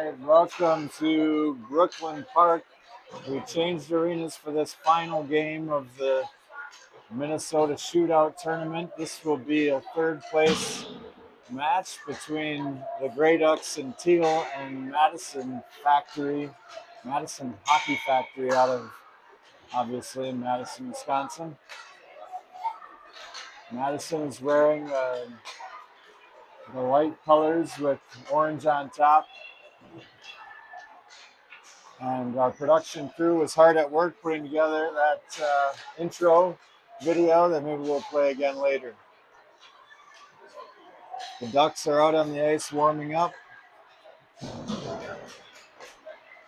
right, welcome to Brooklyn Park. We changed arenas for this final game of the Minnesota Shootout Tournament. This will be a third place match between the Grey Ducks and Teal and Madison Hockey Factory out of, obviously, Madison, Wisconsin. Madison is wearing the white colors with orange on top. And our production crew was hard at work putting together that intro video that maybe we'll play again later. The Ducks are out on the ice warming up.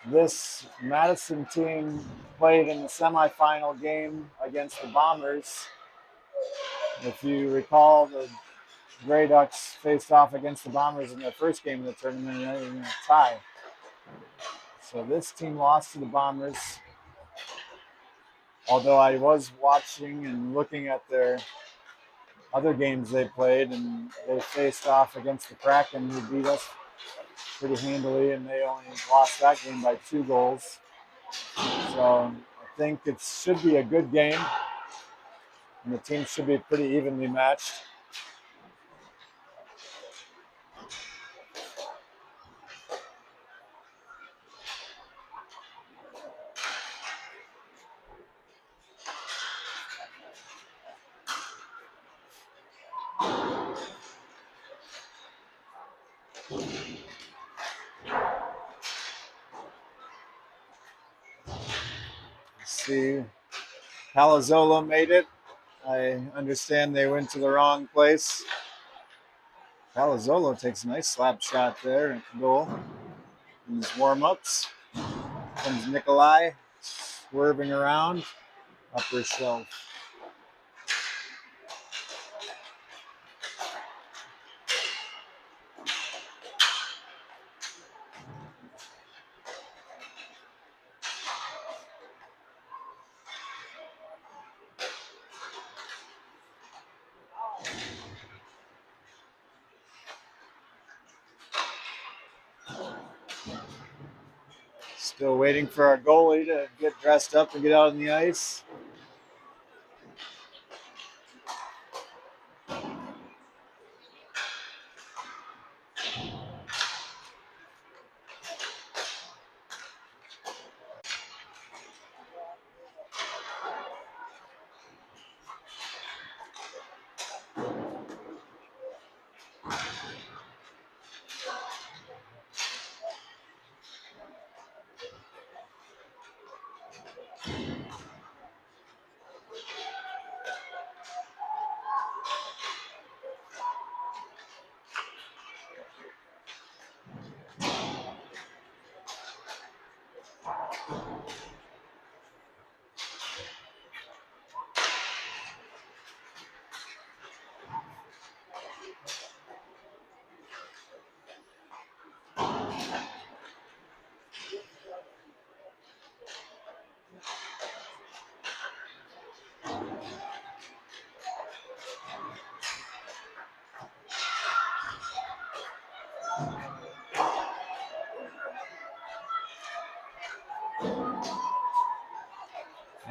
This Madison team played in the semifinal game against the Bombers. If you recall, the Grey Ducks faced off against the Bombers in their first game of the tournament and ended in a tie. So this team lost to the Bombers. Although I was watching and looking at their other games they played, and they faced off against the Kraken, who beat us pretty handily, and they only lost that game by 2 goals. So I think it should be a good game, and the teams should be pretty evenly matched. Let's see, Palazzolo made it. I understand they went to the wrong place. Palazzolo takes a nice slap shot there at the goal in his warm-ups. Comes Nikolai swerving around, upper shelf. Still waiting for our goalie to get dressed up and get out on the ice.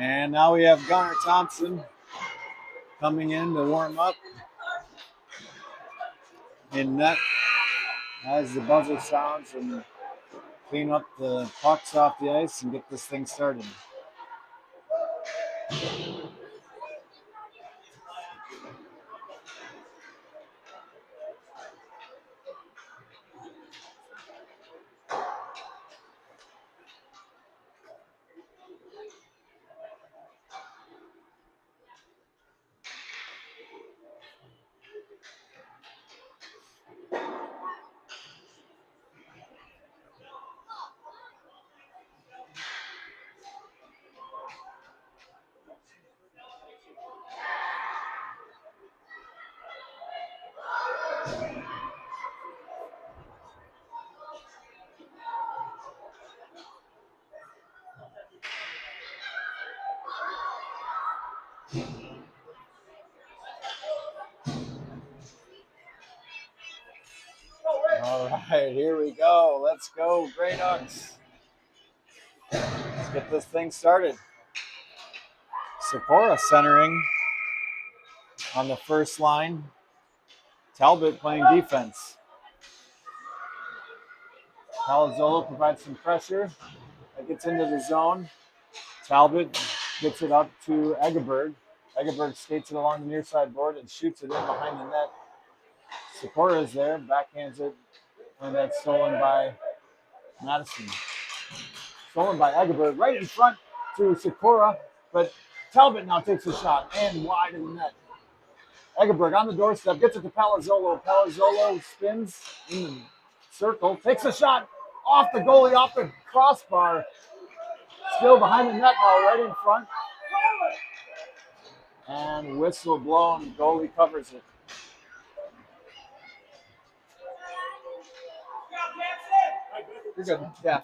And now we have Gunnar Thompson coming in to warm up in net as the buzzer sounds and clean up the pucks off the ice and get this thing started. All right, here we go. Let's go, Grey Ducks. Let's get this thing started. Socorro centering on the first line. Talbot playing defense. Palazzolo provides some pressure. It gets into the zone. Talbot gets it up to Eggeberg. Eggeberg skates it along the near side board and shoots it in behind the net. Socorro is there, backhands it, and that's stolen by Madison. Stolen by Eggeberg, right in front to Socorro, but Talbot now takes a shot and wide in the net. Eggeberg on the doorstep, gets it to Palazzolo. Palazzolo spins in the circle, takes a shot off the goalie, off the crossbar. Still behind the net now, right in front. And whistle blown, goalie covers it. You're good. Yeah.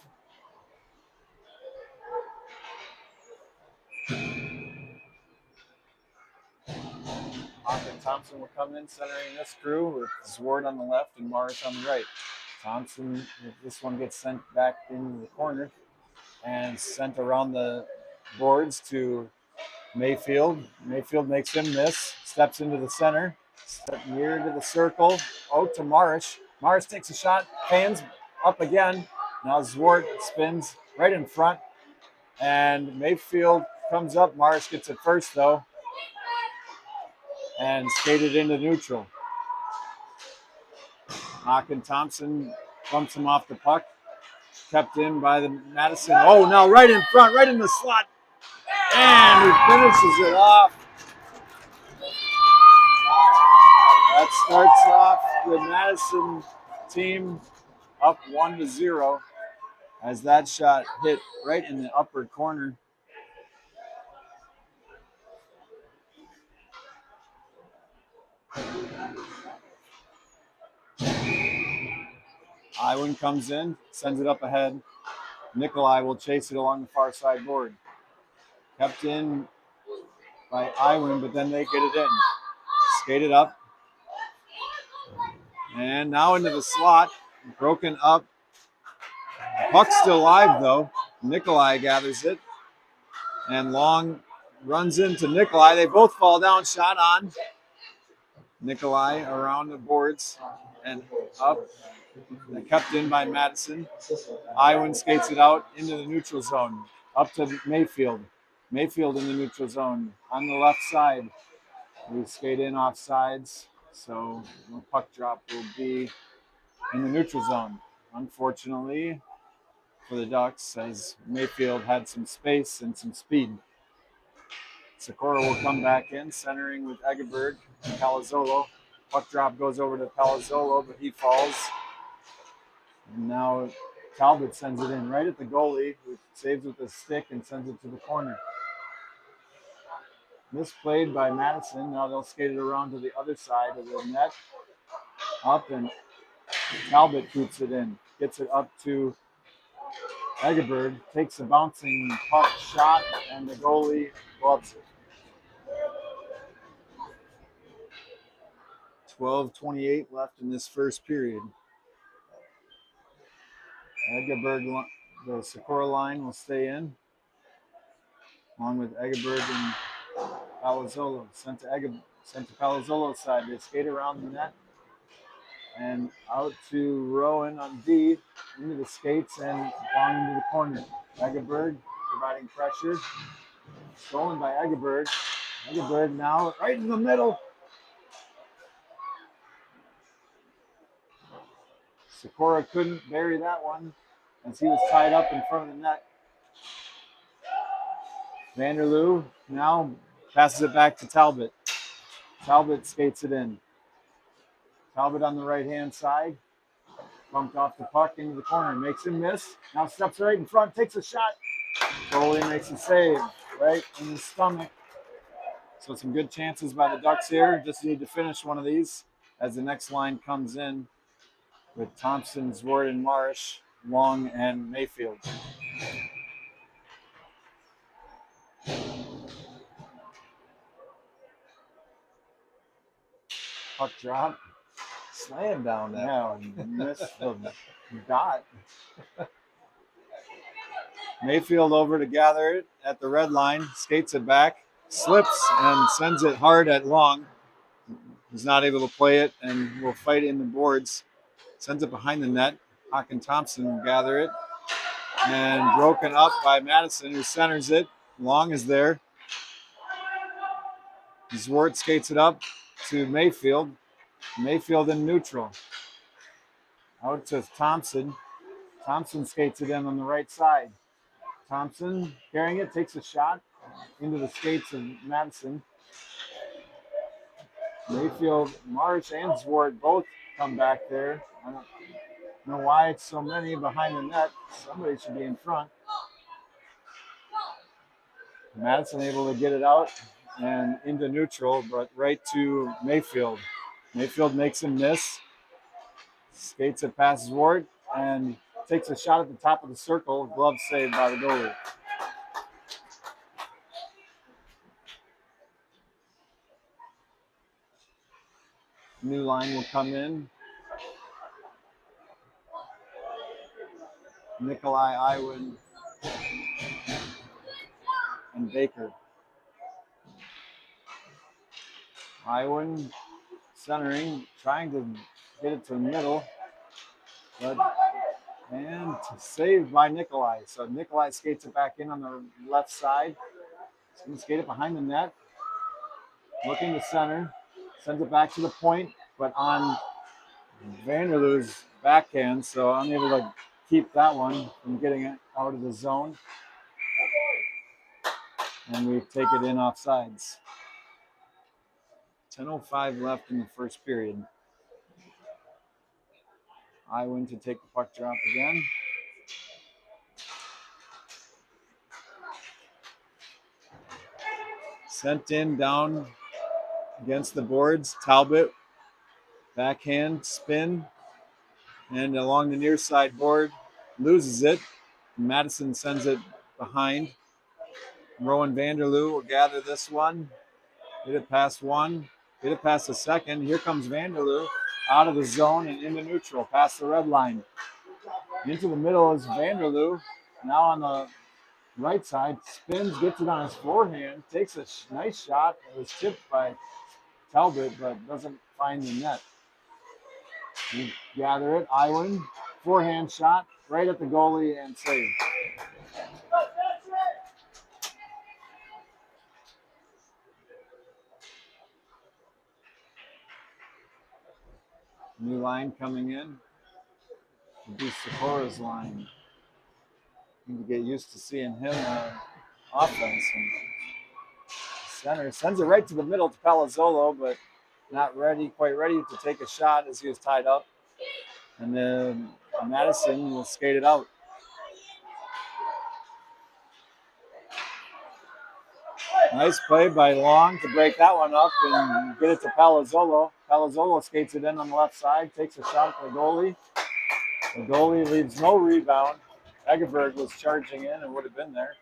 Hawk and Thompson will come in, centering this crew with Zwart on the left and Morris on the right. Thompson, this one gets sent back into the corner and sent around the boards to Mayfield. Mayfield makes him miss, steps into the center, step near to the circle, out to Marish. Marish takes a shot, fans up again. Now Zwart spins right in front, and Mayfield comes up. Marish gets it first, though, and skated into neutral. Hawk and Thompson bumps him off the puck. Kept in by the Madison. Oh, now right in front, right in the slot. And he finishes it off. That starts off the Madison team up 1-0 as that shot hit right in the upper corner. Iwan comes in, sends it up ahead. Nikolai will chase it along the far side board. Kept in by Iwan, but then they get it in. Skated up. And now into the slot. Broken up. Puck's still live, though. Nikolai gathers it. And Long runs into Nikolai. They both fall down. Shot on. Nikolai around the boards and up. Kept in by Madison. Iwan skates it out into the neutral zone. Up to Mayfield. Mayfield in the neutral zone. On the left side. We skate in off sides. So the puck drop will be in the neutral zone. Unfortunately for the Ducks, as Mayfield had some space and some speed. Socorro will come back in, centering with Eggeberg and Palazzolo. Puck drop goes over to Palazzolo, but he falls. And now Talbot sends it in right at the goalie, who saves with a stick and sends it to the corner. Misplayed by Madison. Now they'll skate it around to the other side of the net. Up, and Talbot keeps it in. Gets it up to Eggeberg. Takes a bouncing puck shot, and the goalie gloves it. 12:28 left in this first period. Eggeberg, the Socorro line will stay in, along with Eggeberg and Palazzolo. Sent to Palazzolo's side. They skate around the net and out to Rowan on D, into the skates and down into the corner. Eggeberg providing pressure. Stolen by Eggeberg. Eggeberg now right in the middle. Socorro couldn't bury that one as he was tied up in front of the net. Vanderloo now passes it back to Talbot. Talbot skates it in. Talbot on the right-hand side. Bumped off the puck into the corner. Makes him miss. Now steps right in front. Takes a shot. Goalie makes a save right in the stomach. So some good chances by the Ducks here. Just need to finish one of these as the next line comes in with Thompson, Zwart, and Marsh, Long, and Mayfield. Puck drop. slam down that one. Missed the dot. Mayfield over to gather it at the red line, skates it back, slips and sends it hard at Long. He's not able to play it and will fight in the boards. Sends it behind the net. Hawk and Thompson will gather it. And broken up by Madison, who centers it. Long is there. Zwart skates it up to Mayfield. Mayfield in neutral. Out to Thompson. Thompson skates it in on the right side. Thompson carrying it, takes a shot into the skates of Madison. Mayfield, Marsh, and Zwart both come back there. I don't know why it's so many behind the net. Somebody should be in front. Madison able to get it out and into neutral, but right to Mayfield. Mayfield makes him miss. Skates it past Zwart and takes a shot at the top of the circle. Glove saved by the goalie. New line will come in. Nikolai Iwan and Baker. Iwan centering, trying to get it to the middle, and saved by Nikolai. So Nikolai skates it back in on the left side. He's going to skate it behind the net. Looking to center, sends it back to the point, but on Vanderloo's backhand, so unable to keep that one from getting it out of the zone. And we take it in offsides. 10:05 left in the first period. Iwan to take the puck drop again. Sent in down against the boards. Talbot, backhand spin, and along the near side board, loses it. Madison sends it behind. Rowan Vanderloo will gather this one. Get it past one. Get it past the second. Here comes Vanderloo out of the zone and into neutral, past the red line. Into the middle is Vanderloo. Now on the right side, spins, gets it on his forehand, takes a nice shot. It was tipped by Talbot, but doesn't find the net. We gather it. Iwan, forehand shot, right at the goalie and save. New line coming in. It'll be Sikora's line. Need to get used to seeing him offense. And center sends it right to the middle to Palazzolo, but not quite ready to take a shot as he was tied up. And then Madison will skate it out. Nice play by Long to break that one up and get it to Palazzolo. Palazzolo skates it in on the left side, takes a shot at the goalie. The goalie leaves no rebound. Egerberg was charging in and would have been there.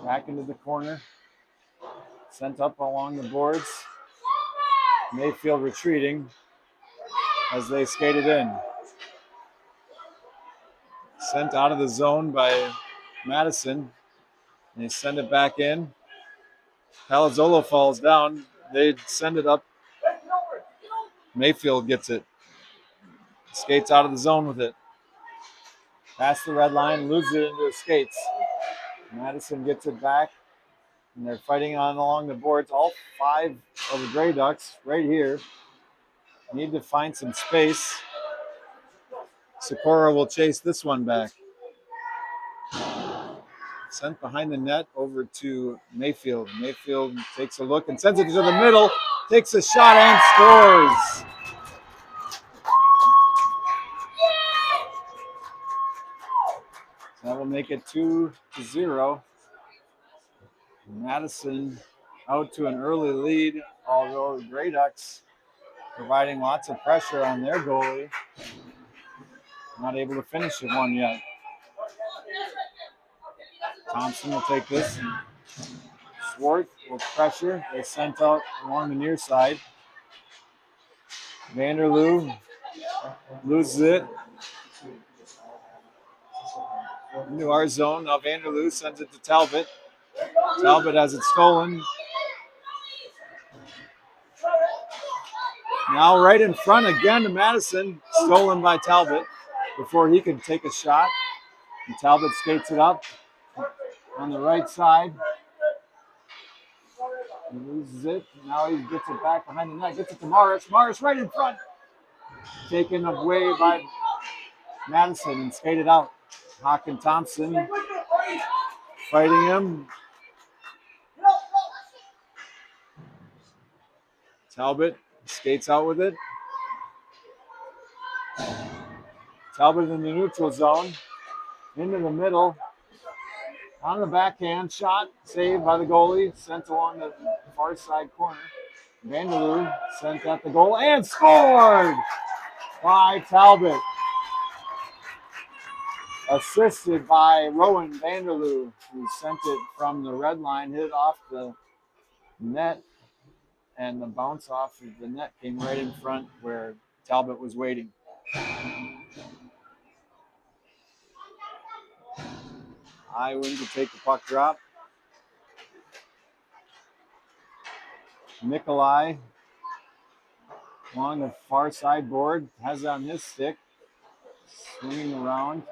Back into the corner. Sent up along the boards. Mayfield retreating as they skated in. Sent out of the zone by Madison. They send it back in. Palazzolo falls down. They send it up. Mayfield gets it. Skates out of the zone with it. Past the red line, loses it into his skates. Madison gets it back. And they're fighting on along the boards. All 5 of the Grey Ducks right here. Need to find some space. Sikora will chase this one back. Sent behind the net over to Mayfield. Mayfield takes a look and sends it to the middle. Takes a shot and scores. That will make it 2-0. Madison out to an early lead, although the Grey Ducks providing lots of pressure on their goalie. Not able to finish it one yet. Thompson will take this. Swart will pressure. They sent out along the near side. Vanderloo loses it. Into our zone. Now Vanderloo sends it to Talbot. Talbot has it stolen. Now right in front again to Madison. Stolen by Talbot before he could take a shot. And Talbot skates it up on the right side. He loses it. Now he gets it back behind the net. Gets it to Morris. Morris right in front. Taken away by Madison and skated out. Hawk and Thompson fighting him. Talbot skates out with it. Talbot in the neutral zone. Into the middle. On the backhand. Shot. Saved by the goalie. Sent along the far side corner. Vanderloo sent at the goal and scored by Talbot. Assisted by Rowan Vanderloo, who sent it from the red line, hit it off the net, and the bounce off of the net came right in front where Talbot was waiting. Iwin to take the puck drop. Nikolai along the far side board, has it on his stick, swinging around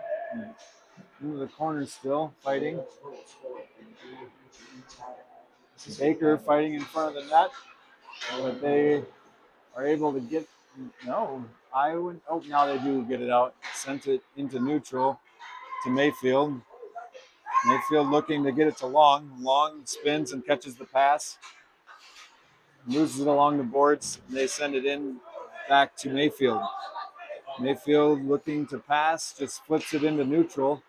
into the corner still, fighting. Baker fighting in front of the net, but they are able to get, Iwin, now they do get it out. Sent it into neutral to Mayfield. Mayfield looking to get it to Long. Long spins and catches the pass. Moves it along the boards. They send it in back to Mayfield. Mayfield looking to pass, just flips it into neutral.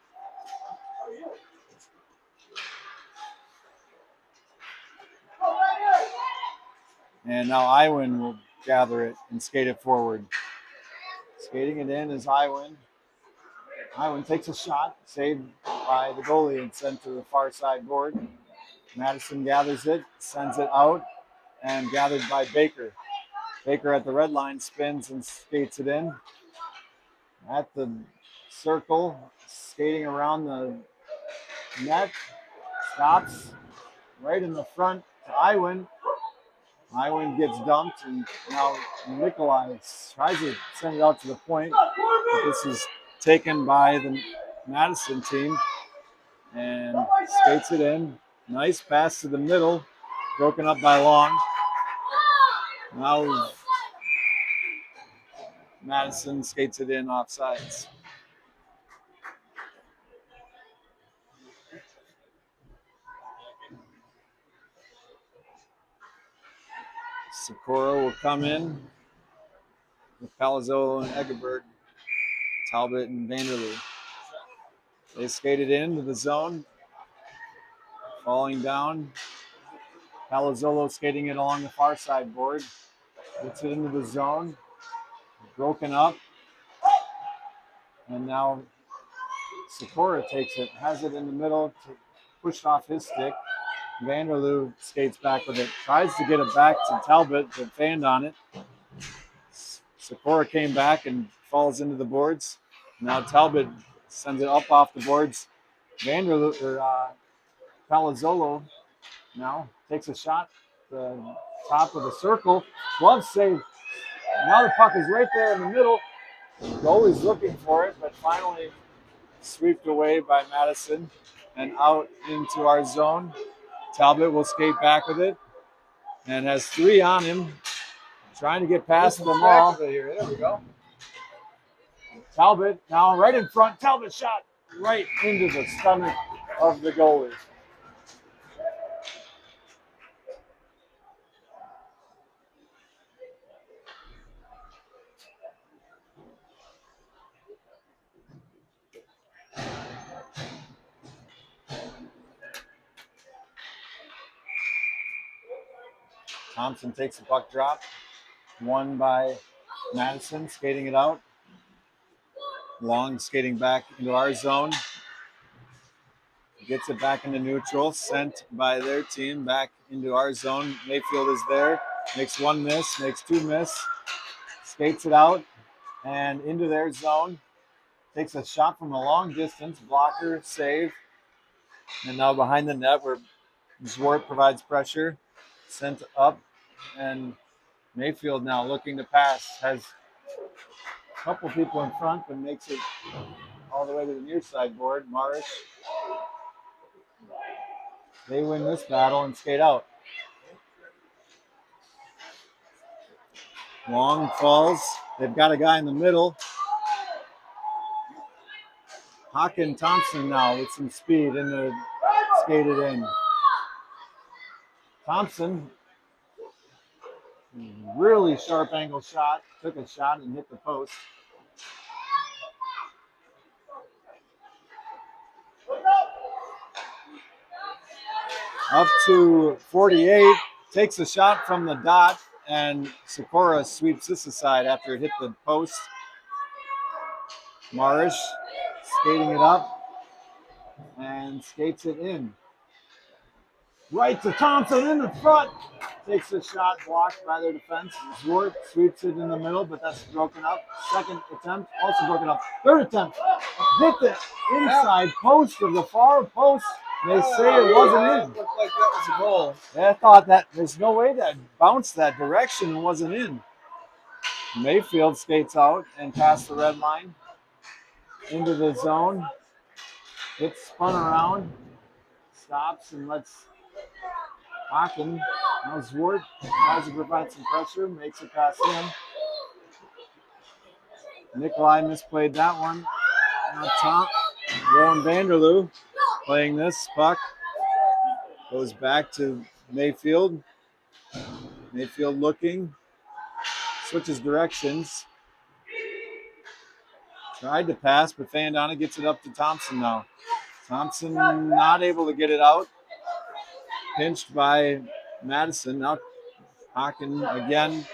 And now Iwin will gather it and skate it forward. Skating it in is Iwin. Iwin takes a shot, saved by the goalie and sent to the far side board. Madison gathers it, sends it out, and gathered by Baker. Baker at the red line spins and skates it in. At the circle, skating around the net, stops right in the front to Iwin. Iwin gets dumped, and now Nikolai tries to send it out to the point. But this is taken by the Madison team and skates it in. Nice pass to the middle, broken up by Long. Now Madison skates it in offsides. Sikora will come in with Palazzolo and Egerberg, Talbot and Vanderloo. They skated into the zone, falling down. Palazzolo skating it along the far side board. Gets it into the zone, broken up. And now Sikora takes it, has it in the middle, pushed off his stick. Vanderloo skates back with it, tries to get it back to Talbot, but fanned on it. Sikora came back and falls into the boards. Now Talbot sends it up off the boards. Palazzolo now takes a shot, the top of the circle. Glove save. Now the puck is right there in the middle. The goalie's looking for it, but finally swept away by Madison and out into our zone. Talbot will skate back with it and has 3 on him, trying to get past them all. Here. There we go. Talbot now right in front. Talbot shot right into the stomach of the goalie. Thompson takes the puck drop. Won by Madison, skating it out. Long skating back into our zone. Gets it back into neutral, sent by their team back into our zone. Mayfield is there, makes one miss, makes two miss, skates it out and into their zone. Takes a shot from a long distance, blocker, save. And now behind the net where Zwart provides pressure, sent up, and Mayfield now looking to pass. Has a couple people in front, but makes it all the way to the near side board. Marish. They win this battle and skate out. Long falls. They've got a guy in the middle. Hawken Thompson now with some speed in the skated in. Thompson, really sharp angle shot. Took a shot and hit the post. Up to 48. Takes a shot from the dot, and Sikora sweeps this aside after it hit the post. Marish skating it up and skates it in. Right to Thompson in the front. Takes a shot blocked by their defense. Zwart sweeps it in the middle, but that's broken up. Second attempt, also broken up. Third attempt, hit the inside post of the far post. They say it wasn't in. Looked like that was a goal. I thought that there's no way that bounced that direction and wasn't in. Mayfield skates out and past the red line into the zone. Gets spun around, stops and lets Hawken. Now Zwart tries to provide some pressure, makes it past him. Nikolai misplayed that one. Now top, Rowan Vanderloo playing this puck. Goes back to Mayfield. Mayfield looking. Switches directions. Tried to pass, but Fandana gets it up to Thompson now. Thompson not able to get it out. Pinched by Madison. Now Hawken again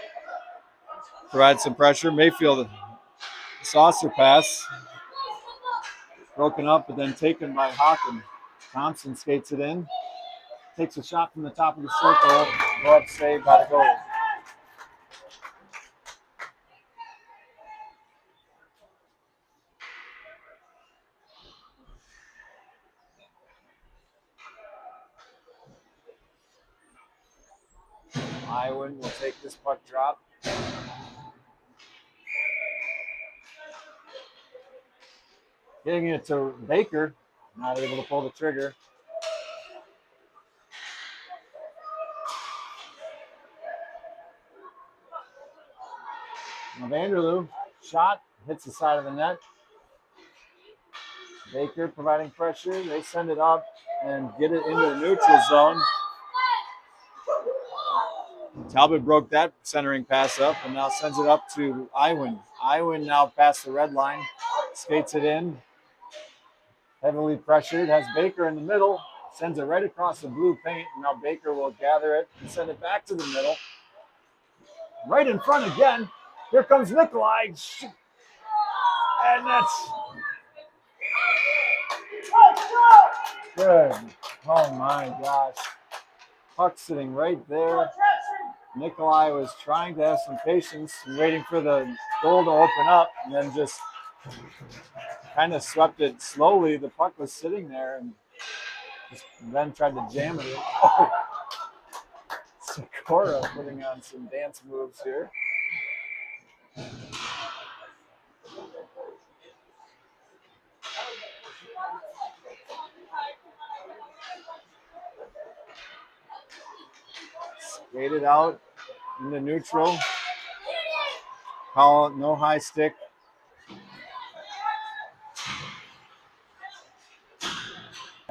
provides some pressure. Mayfield saucer pass. Broken up, but then taken by Hawken. Thompson skates it in. Takes a shot from the top of the circle. Glove saved by the goal. Iwan will take this puck drop. Getting it to Baker. Not able to pull the trigger. Now Vanderloo, shot, hits the side of the net. Baker providing pressure. They send it up and get it into the neutral zone. Talbot broke that centering pass up and now sends it up to Iwan. Iwan now past the red line, skates it in. Heavily pressured, has Baker in the middle, sends it right across the blue paint. Now Baker will gather it and send it back to the middle. Right in front again. Here comes Nikolai. And that's good. Oh my gosh. Puck sitting right there. Nikolai was trying to have some patience and waiting for the goal to open up and then just kind of swept it slowly. The puck was sitting there and just then tried to jam it. Oh. Sikora putting on some dance moves here. Skated out into neutral. Call it no high stick.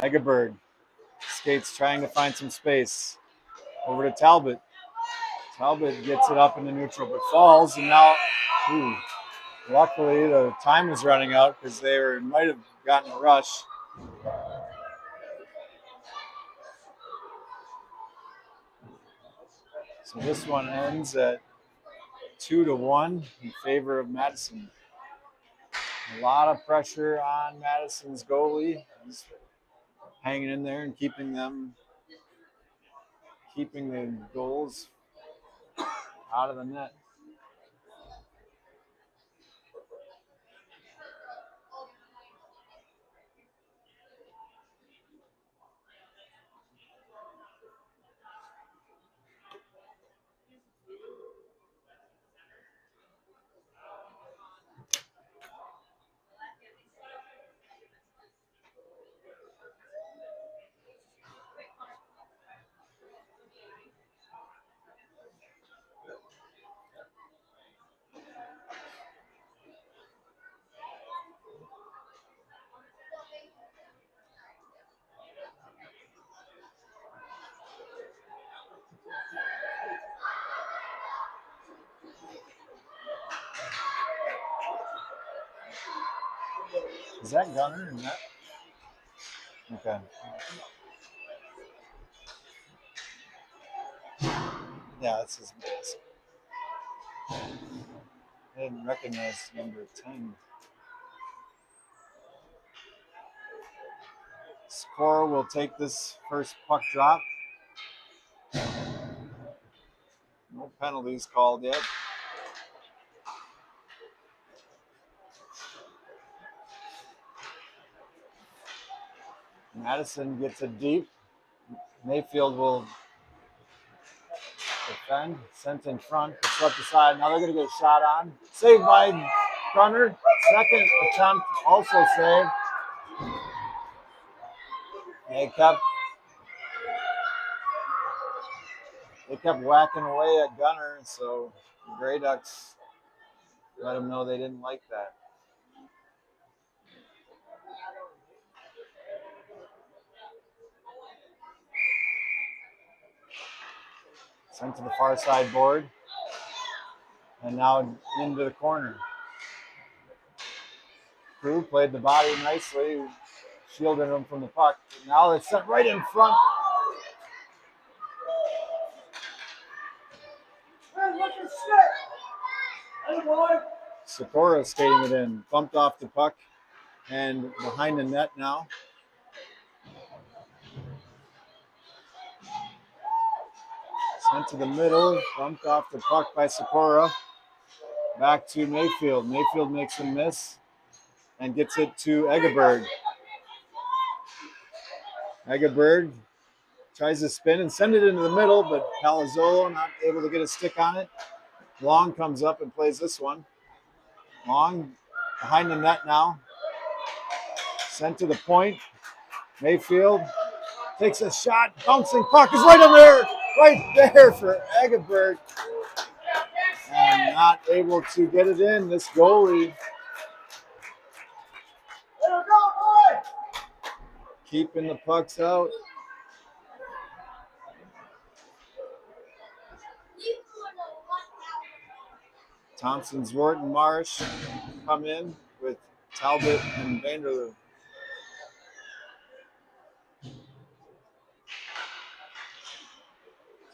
Egeberg skates trying to find some space. Over to Talbot. Talbot gets it up into neutral but falls and now, luckily the time was running out because they might have gotten a rush. So this one ends at 2-1 in favor of Madison. A lot of pressure on Madison's goalie. He's hanging in there and keeping the goals out of the net. Is that Gunner or net? Okay. Yeah, that's his. I didn't recognize number 10. Score will take this first puck drop. No penalties called yet. Madison gets it deep. Mayfield will defend. Sent in front. It's left aside. Now they're going to get a shot on. Saved by Gunner. Second attempt also saved. They kept whacking away at Gunner, so the Grey Ducks let them know they didn't like that. Sent to the far side board. And now into the corner. Crew played the body nicely, shielded him from the puck. Now it's sent right in front. Sikora skating it in, bumped off the puck and behind the net now. Sent to the middle, bumped off the puck by Sikora. Back to Mayfield. Mayfield makes a miss and gets it to Egeberg. Egeberg tries to spin and send it into the middle, but Palazzolo not able to get a stick on it. Long comes up and plays this one. Long behind the net now. Sent to the point. Mayfield takes a shot. Bouncing puck is right there for Egeberg. And not able to get it in. This goalie keeping the pucks out. Thompson, Zwart, and Marsh come in with Talbot and Vanderloo.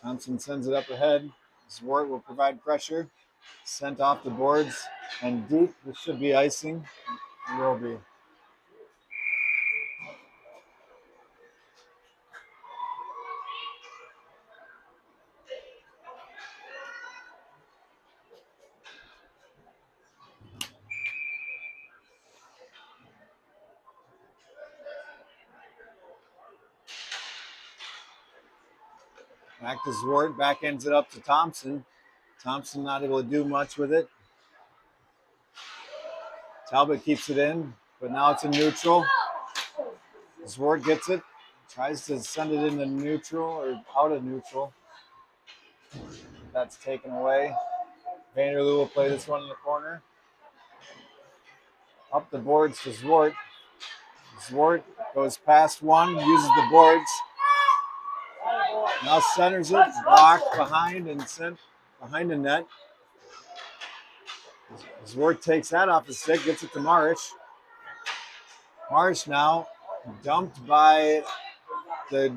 Thompson sends it up ahead. Zwart will provide pressure. Sent off the boards and deep. This should be icing. It will be. Back to Zwart. Back ends it up to Thompson. Thompson not able to do much with it. Talbot keeps it in, but now it's in neutral. Zwart gets it. Tries to send it into neutral or out of neutral. That's taken away. Vanderloo will play this one in the corner. Up the boards to Zwart. Zwart goes past one, uses the boards. Now centers it, blocked behind and sent behind the net. Zwart takes that off the stick, gets it to Marsh. Marsh now dumped by the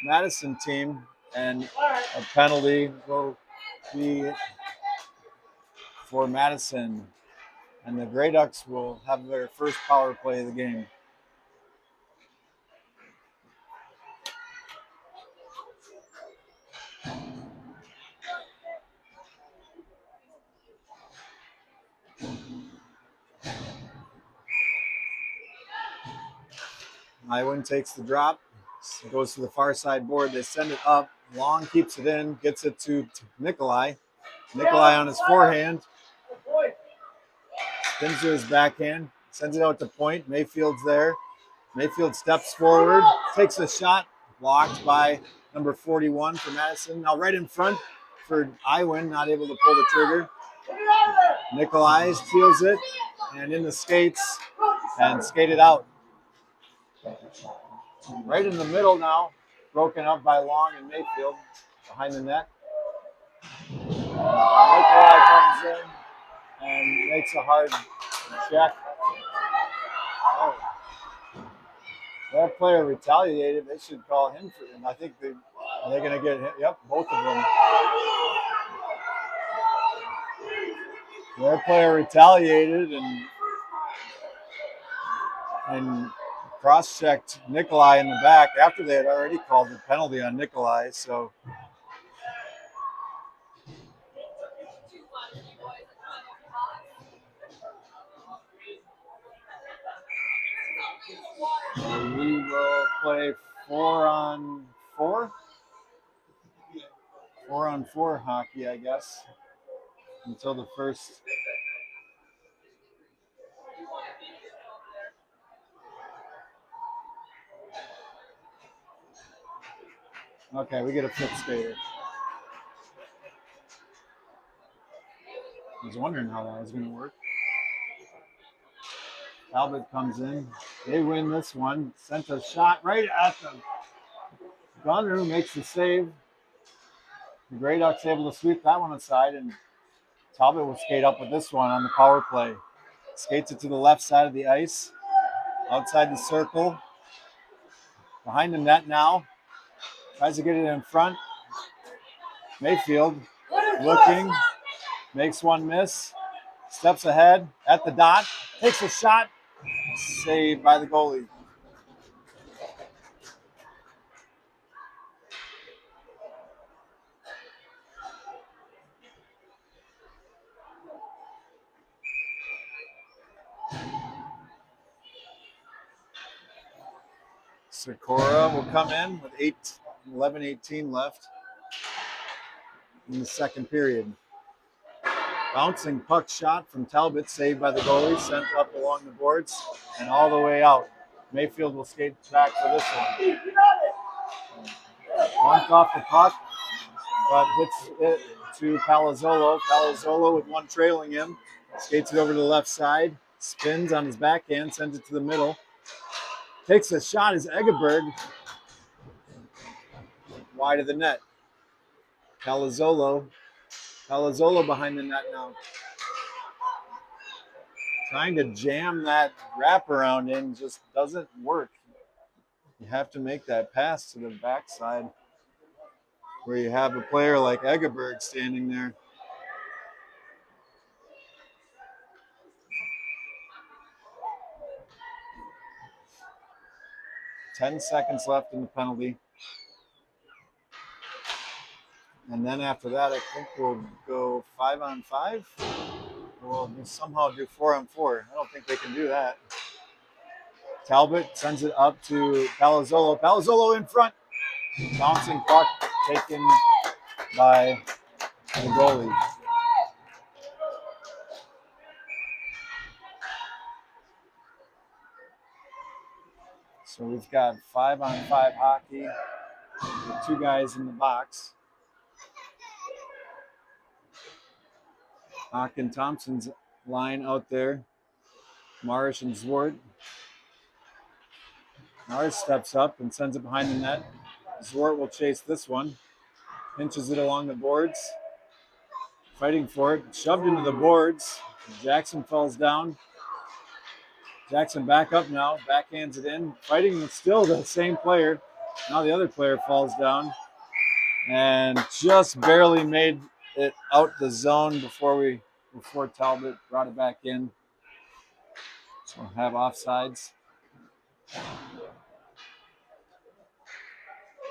Madison team, and a penalty will be for Madison. And the Grey Ducks will have their first power play of the game. Iwan takes the drop, goes to the far side board. They send it up. Long keeps it in, gets it to Nikolai. Nikolai on his forehand. Spins to his backhand, sends it out to point. Mayfield's there. Mayfield steps forward, takes a shot, blocked by number 41 for Madison. Now right in front for Iwan, not able to pull the trigger. Nikolai steals it and in the skates and skated out. Right in the middle now, broken up by Long and Mayfield behind the net. Nikolai comes in and makes a hard check. Oh. That player retaliated. They should call him for him. I think are they going to get him? Yep, both of them. Their player retaliated and cross-checked Nikolai in the back after they had already called the penalty on Nikolai. So we will play 4-on-4. 4-on-4 hockey, I guess, until the first. Okay, we get a fifth skater. I was wondering how that was going to work. Talbot comes in. They win this one. Sent a shot right at the gunner who makes the save. The Grey Ducks able to sweep that one aside, and Talbot will skate up with this one on the power play. Skates it to the left side of the ice, outside the circle. Behind the net now. Tries to get it in front. Mayfield looking, makes one miss, steps ahead at the dot, takes a shot, saved by the goalie. Sikora will come in with 11:18 left in the second period. Bouncing puck shot from Talbot, saved by the goalie, sent up along the boards and all the way out. Mayfield will skate back for this one. Bumped off the puck, but hits it to Palazzolo. Palazzolo with one trailing him, skates it over to the left side, spins on his backhand, sends it to the middle. Takes a shot as Egeberg wide of the net. Palazzolo behind the net now. Trying to jam that wraparound in just doesn't work. You have to make that pass to the backside where you have a player like Egeberg standing there. $10 seconds left in the penalty. And then after that, I think we'll go 5-on-5. We'll somehow do 4-on-4. I don't think they can do that. Talbot sends it up to Palazzolo. Palazzolo in front. Bouncing puck taken by the goalie. So we've got 5-on-5 hockey with two guys in the box. Hawk and Thompson's line out there. Marish and Zwart. Marish steps up and sends it behind the net. Zwart will chase this one. Pinches it along the boards. Fighting for it. Shoved into the boards. Jackson falls down. Jackson back up now. Backhands it in. Fighting with still the same player. Now the other player falls down. And just barely made it out the zone before Talbot brought it back in. So we'll have offsides.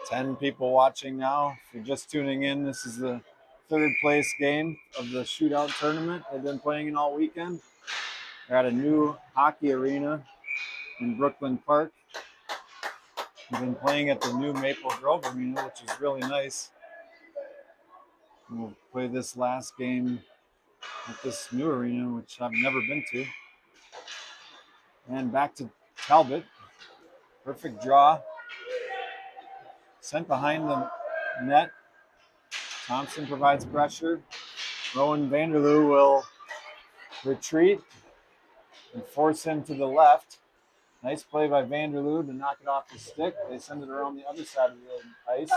10 people watching now. If you're just tuning in, this is the third place game of the shootout tournament they've been playing in all weekend. They're at a new hockey arena in Brooklyn Park. We've been playing at the new Maple Grove Arena, which is really nice. We'll play this last game at this new arena, which I've never been to. And back to Talbot. Perfect draw. Sent behind the net. Thompson provides pressure. Rowan Vanderloo will retreat and force him to the left. Nice play by Vanderloo to knock it off the stick. They send it around the other side of the ice.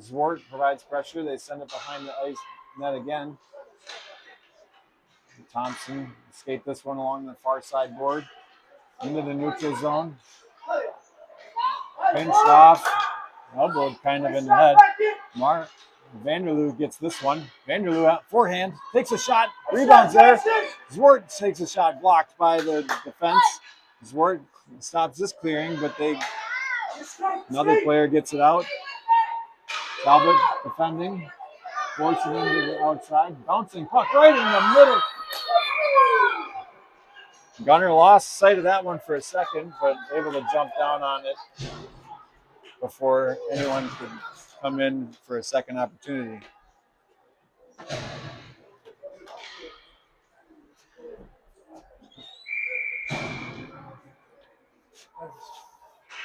Zwart provides pressure. They send it behind the ice net again. Thompson skate this one along the far side board into the neutral zone. Pinched off, elbowed kind of in the head. Vanderloo gets this one. Vanderloo out forehand, takes a shot, rebounds there. Zwart takes a shot blocked by the defense. Zwart stops this clearing, but another player gets it out. Talbot defending, forcing him to the outside, bouncing puck right in the middle. Gunner lost sight of that one for a second, but able to jump down on it before anyone could come in for a second opportunity.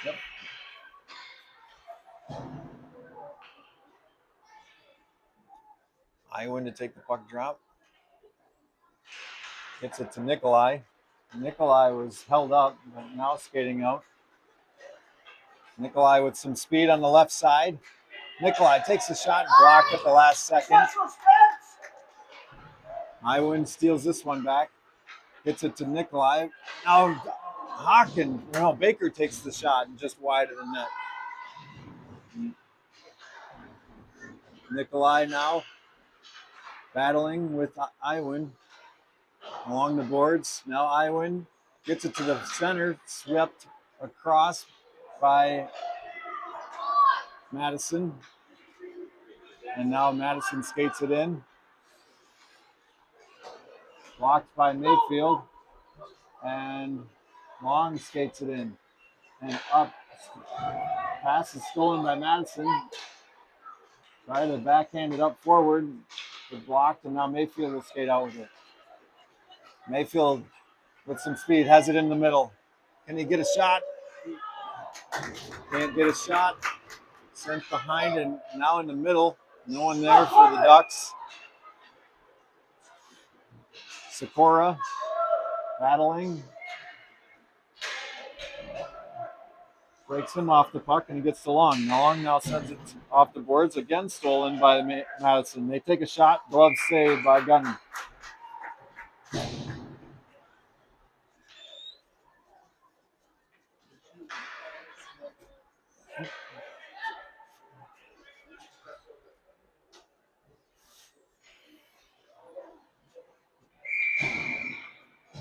Yep. Iwan to take the puck drop. Gets it to Nikolai. Nikolai was held up, but now skating out. Nikolai with some speed on the left side. Nikolai takes the shot, blocked at the last second. Iwan steals this one back. Gets it to Nikolai. Now Baker takes the shot and just wide of the net. Nikolai now battling with Iwan along the boards. Now Iwan gets it to the center, swept across by Madison. And now Madison skates it in. Blocked by Mayfield. And Long skates it in. And up. Pass is stolen by Madison. Try to backhand it up forward. It's blocked, and now Mayfield will skate out with it. Mayfield with some speed has it in the middle. Can he get a shot? Can't get a shot. Sent behind and now in the middle. No one there for the Ducks. Sikora battling. Breaks him off the puck and he gets to Long. Long now sends it off the boards. Again stolen by Madison. They take a shot. Glove saved by Gunner.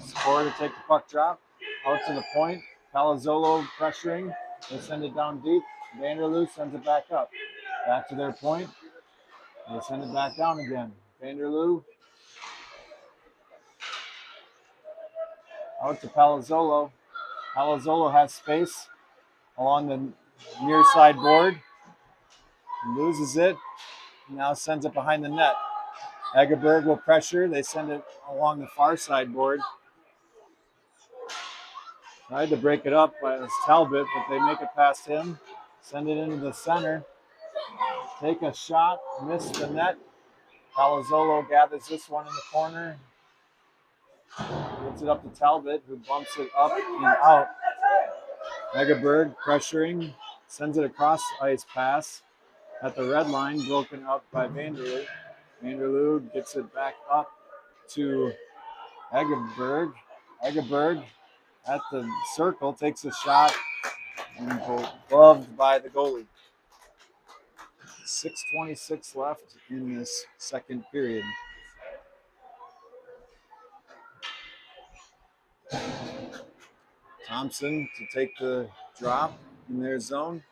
Score to take the puck drop. Out to the point. Palazzolo pressuring. They send it down deep. Vanderloo sends it back up. Back to their point. They send it back down again. Vanderloo. Out to Palazzolo. Palazzolo has space along the near side board. Loses it. Now sends it behind the net. Egerberg will pressure. They send it along the far side board. Tried to break it up by Talbot, but they make it past him. Send it into the center. Take a shot. Miss the net. Palazzolo gathers this one in the corner. Gets it up to Talbot, who bumps it up and out. Egerberg pressuring. Sends it across the ice pass. At the red line, broken up by Vanderloo. Vanderloo gets it back up to Egerberg. Egerberg at the circle takes a shot and gloved by the goalie. 6:26 left in this second period. Thompson to take the drop in their zone.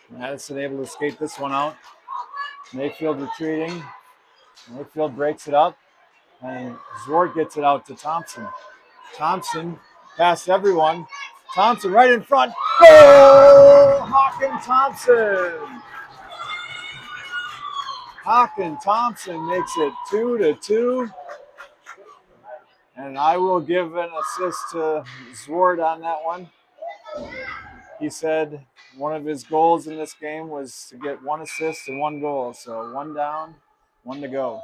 Madison able to skate this one out. Mayfield retreating. Mayfield breaks it up. And Zwart gets it out to Thompson. Thompson past everyone. Thompson right in front. Goal! Hawken Thompson. Hawken Thompson makes it 2-2. And I will give an assist to Zwart on that one. He said one of his goals in this game was to get 1 assist and 1 goal. So 1 down, 1 to go.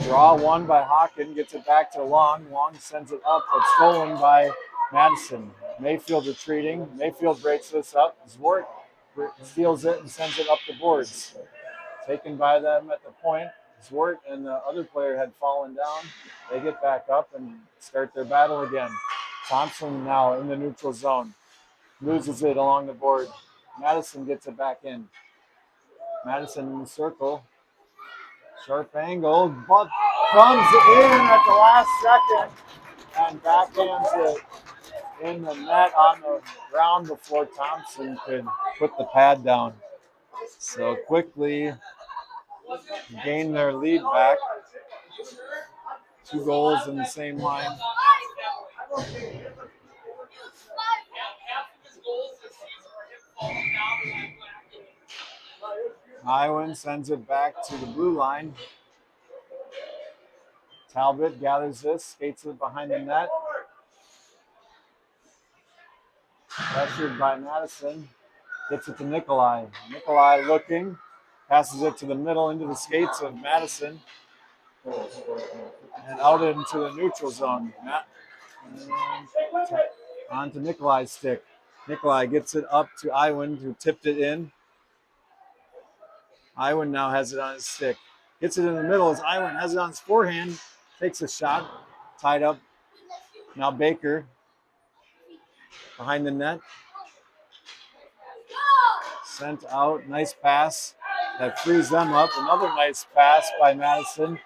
Draw 1 by Hawken, gets it back to Long. Long sends it up, but stolen by Madison. Mayfield retreating. Mayfield breaks this up. Zwart steals it and sends it up the boards. Taken by them at the point. Zwart and the other player had fallen down. They get back up and start their battle again. Thompson now in the neutral zone. Loses it along the board. Madison gets it back in. Madison in the circle. Sharp angle, but comes in at the last second and backhands it in the net on the ground before Thompson could put the pad down. So quickly gain their lead back. 2 goals in the same line. Iwan sends it back to the blue line. Talbot gathers this, skates it behind the net. Pressured by Madison. Gets it to Nikolai. Nikolai looking. Passes it to the middle into the skates of Madison. And out into the neutral zone. Onto Nikolai's stick. Nikolai gets it up to Iwan, who tipped it in. Iwan now has it on his stick. Gets it in the middle as Iwan has it on his forehand. Takes a shot. Tied up. Now Baker. Behind the net. Sent out. Nice pass. That frees them up. Another nice pass by Madison.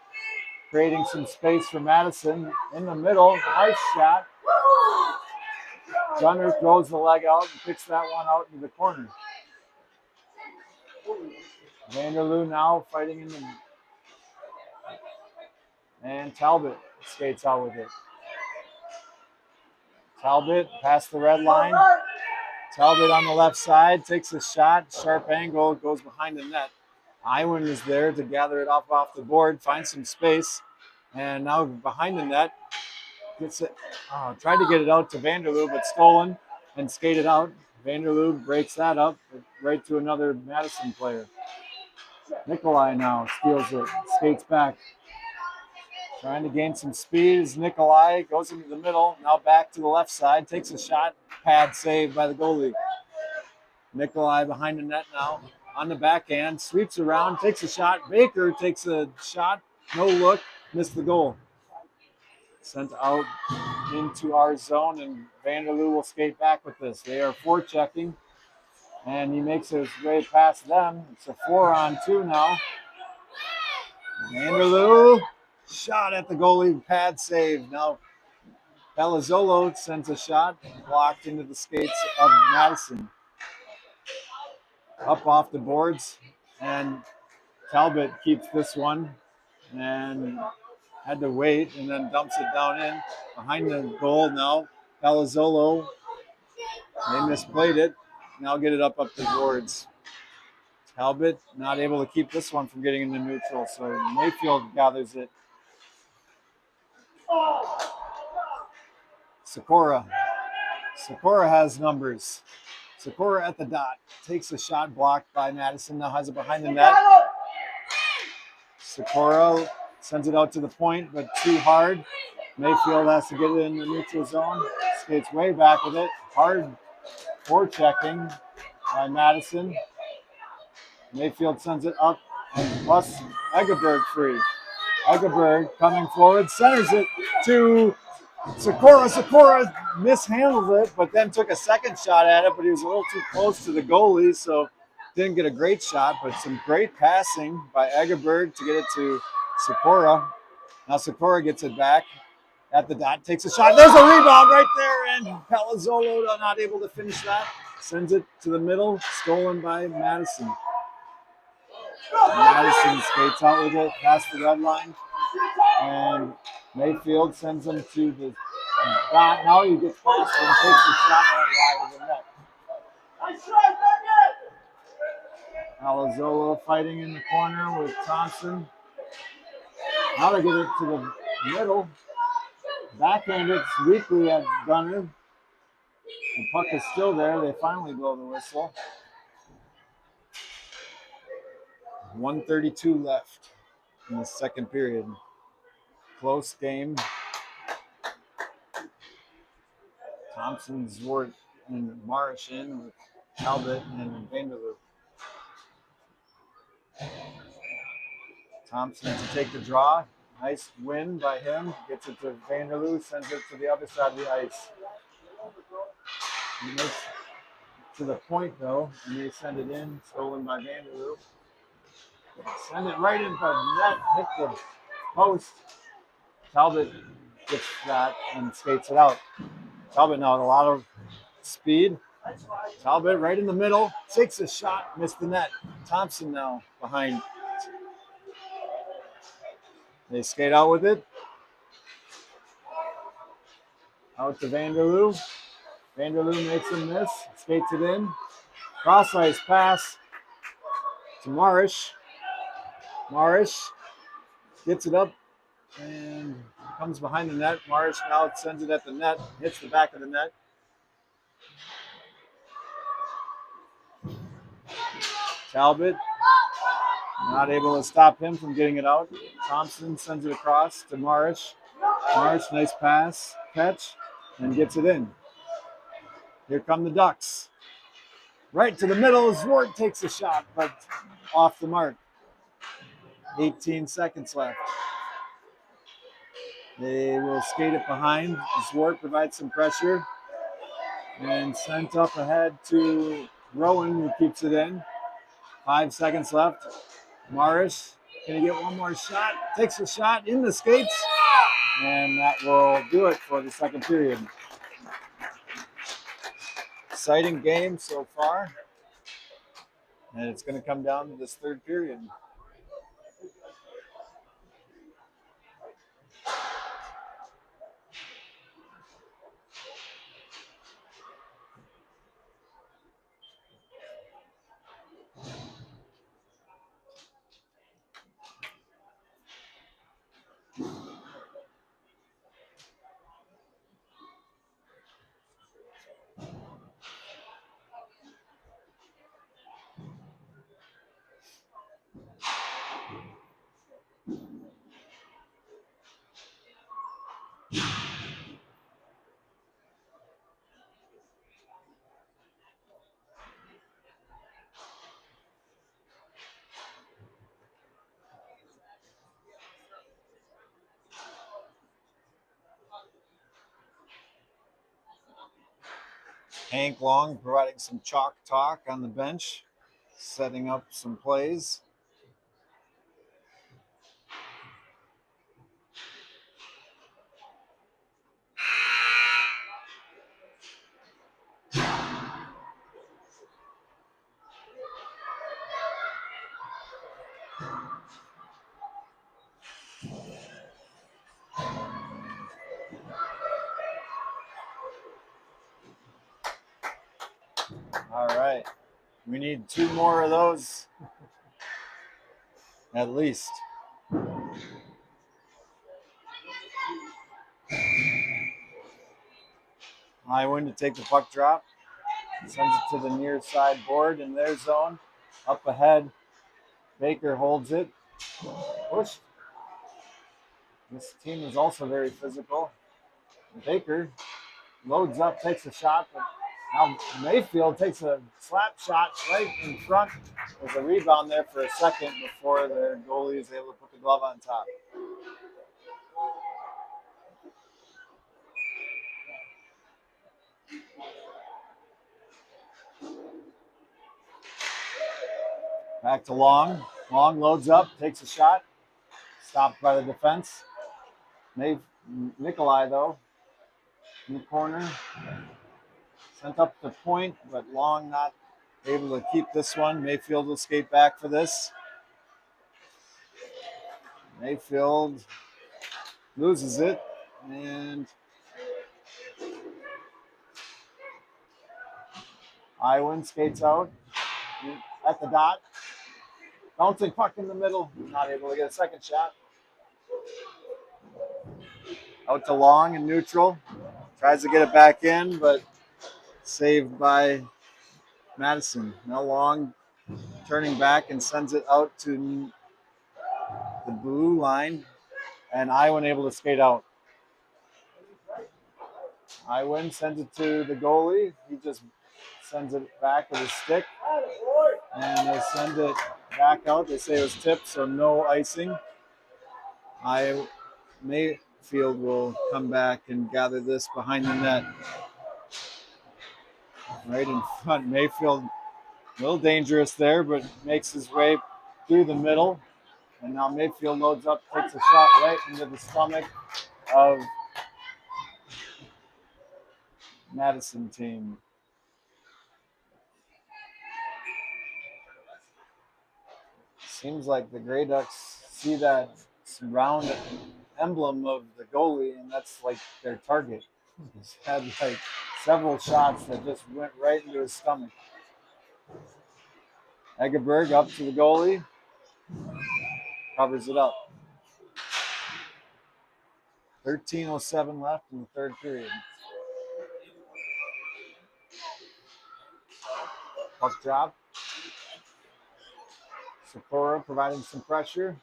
Creating some space for Madison in the middle. Nice shot. Gunner throws the leg out and kicks that one out into the corner. Vanderloo now fighting in the... And Talbot skates out with it. Talbot past the red line. Talbot on the left side takes a shot. Sharp angle, goes behind the net. Iwan is there to gather it off the board, find some space. And now behind the net. Gets it. Tried to get it out to Vanderloo, but stolen and skated out. Vanderloo breaks that up right to another Madison player. Nikolai now steals it, skates back. Trying to gain some speed as Nikolai goes into the middle. Now back to the left side, takes a shot. Pad saved by the goalie. Nikolai behind the net now. On the backhand, sweeps around, takes a shot. Baker takes a shot. No look, missed the goal. Sent out into our zone, and Vanderloo will skate back with this. They are forechecking, and he makes his way past them. It's a 4-on-2 now. Vanderloo, shot at the goalie, pad save. Now Palazzolo sends a shot, blocked into the skates of Madison. Up off the boards, and Talbot keeps this one, and had to wait and then dumps it down in. Behind the goal now, Palazzolo. They misplayed it. Now get it up the boards. Talbot not able to keep this one from getting into neutral, so Mayfield gathers it. Sikora. Sikora has numbers. Sikora at the dot. Takes a shot blocked by Madison. Now has it behind the net. Sikora sends it out to the point, but too hard. Mayfield has to get it in the neutral zone. Skates way back with it. Hard forechecking by Madison. Mayfield sends it up, and plus Egerberg free. Egerberg coming forward, centers it to Sikora. Sikora mishandled it, but then took a second shot at it, but he was a little too close to the goalie, so didn't get a great shot, but some great passing by Egerberg to get it to Sikora. Now Sikora gets it back at the dot, takes a shot. There's a rebound right there, and Palazzolo not able to finish that. Sends it to the middle, stolen by Madison. Madison skates out with it, past the red line. And Mayfield sends him to the dot. Now he gets past him, takes the shot wide of the net. Alazola fighting in the corner with Thompson. Now they get it to the middle. Backhand it's weakly at Gunner. The puck is still there. They finally blow the whistle. 1:32 left in the second period. Close game. Thompson, Zwart, and Marsh in with Talbot and Vanderloop. Thompson to take the draw. Nice win by him. Gets it to Vanderloop, sends it to the other side of the ice. He makes it to the point though, and they send it in, stolen by Vanderloop. Send it right into the net, hit the post. Talbot gets that and skates it out. Talbot now with a lot of speed. Talbot right in the middle, takes a shot, missed the net. Thompson now behind. They skate out with it. Out to Vanderloo. Vanderloo makes a miss, skates it in. Cross ice pass to Marish. Marish gets it up and comes behind the net. Marish now sends it at the net, hits the back of the net. Talbot not able to stop him from getting it out. Thompson sends it across to Marish. Marish, nice pass, catch, and gets it in. Here come the Ducks. Right to the middle, Zwart takes a shot, but off the mark. 18 seconds left. They will skate it behind. Zwart provides some pressure and sent up ahead to Rowan, who keeps it in. 5 seconds left. Marish, can he get one more shot? Takes a shot in the skates, and that will do it for the second period. Exciting game so far, and it's going to come down to this third period. Hank Long providing some chalk talk on the bench, setting up some plays. All right. We need 2 more of those, at least. Highwind to take the puck drop. Sends it to the near side board in their zone. Up ahead. Baker holds it. Push. This team is also very physical. Baker loads up, takes a shot, but now Mayfield takes a slap shot right in front. There's a rebound there for a second before the goalie is able to put the glove on top. Back to Long. Long loads up, takes a shot. Stopped by the defense. Nikolai, though, in the corner. Sent up the point, but Long not able to keep this one. Mayfield will skate back for this. Mayfield loses it, and Iwan skates out at the dot. Bouncing puck in the middle, not able to get a second shot. Out to Long and neutral. Tries to get it back in, but saved by Madison. Now Long turning back and sends it out to the blue line, and Iwan able to skate out. Iwan sends it to the goalie. He just sends it back with his stick, and they send it back out. They say it was tipped, so no icing. Mayfield will come back and gather this behind the net. Right in front. Mayfield, a little dangerous there, but makes his way through the middle. And now Mayfield loads up, takes a shot right into the stomach of Madison team. Seems like the Grey Ducks see that round emblem of the goalie, and that's like their target. He's had like several shots that just went right into his stomach. Egeberg up to the goalie, covers it up. 13:07 left in the third period. Puck drop. Sakura providing some pressure.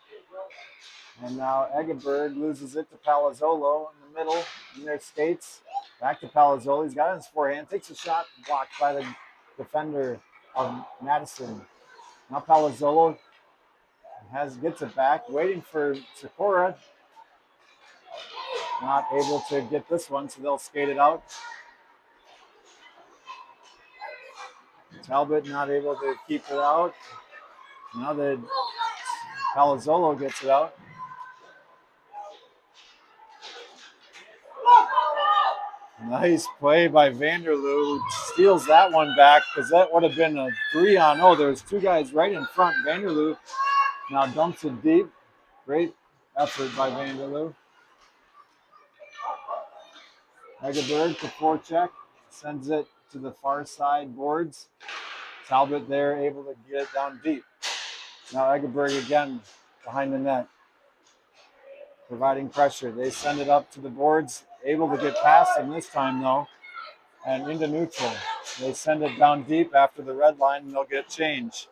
And now Egeberg loses it to Palazzolo in the middle, in their skates. Back to Palazzolo. He's got it in his forehand, takes a shot, blocked by the defender of Madison. Now Palazzolo gets it back, waiting for Sakura. Not able to get this one, so they'll skate it out. Talbot not able to keep it out. Now that Palazzolo gets it out. Nice play by Vanderloo, who steals that one back because that would have been a 3-on-0. There's two guys right in front. Vanderloo now dumps it deep. Great effort by Vanderloo. Egeberg to forecheck, sends it to the far side boards. Talbot there able to get it down deep. Now Egeberg again behind the net, providing pressure. They send it up to the boards, able to get past him this time though, and into neutral. They send it down deep after the red line, and they'll get change.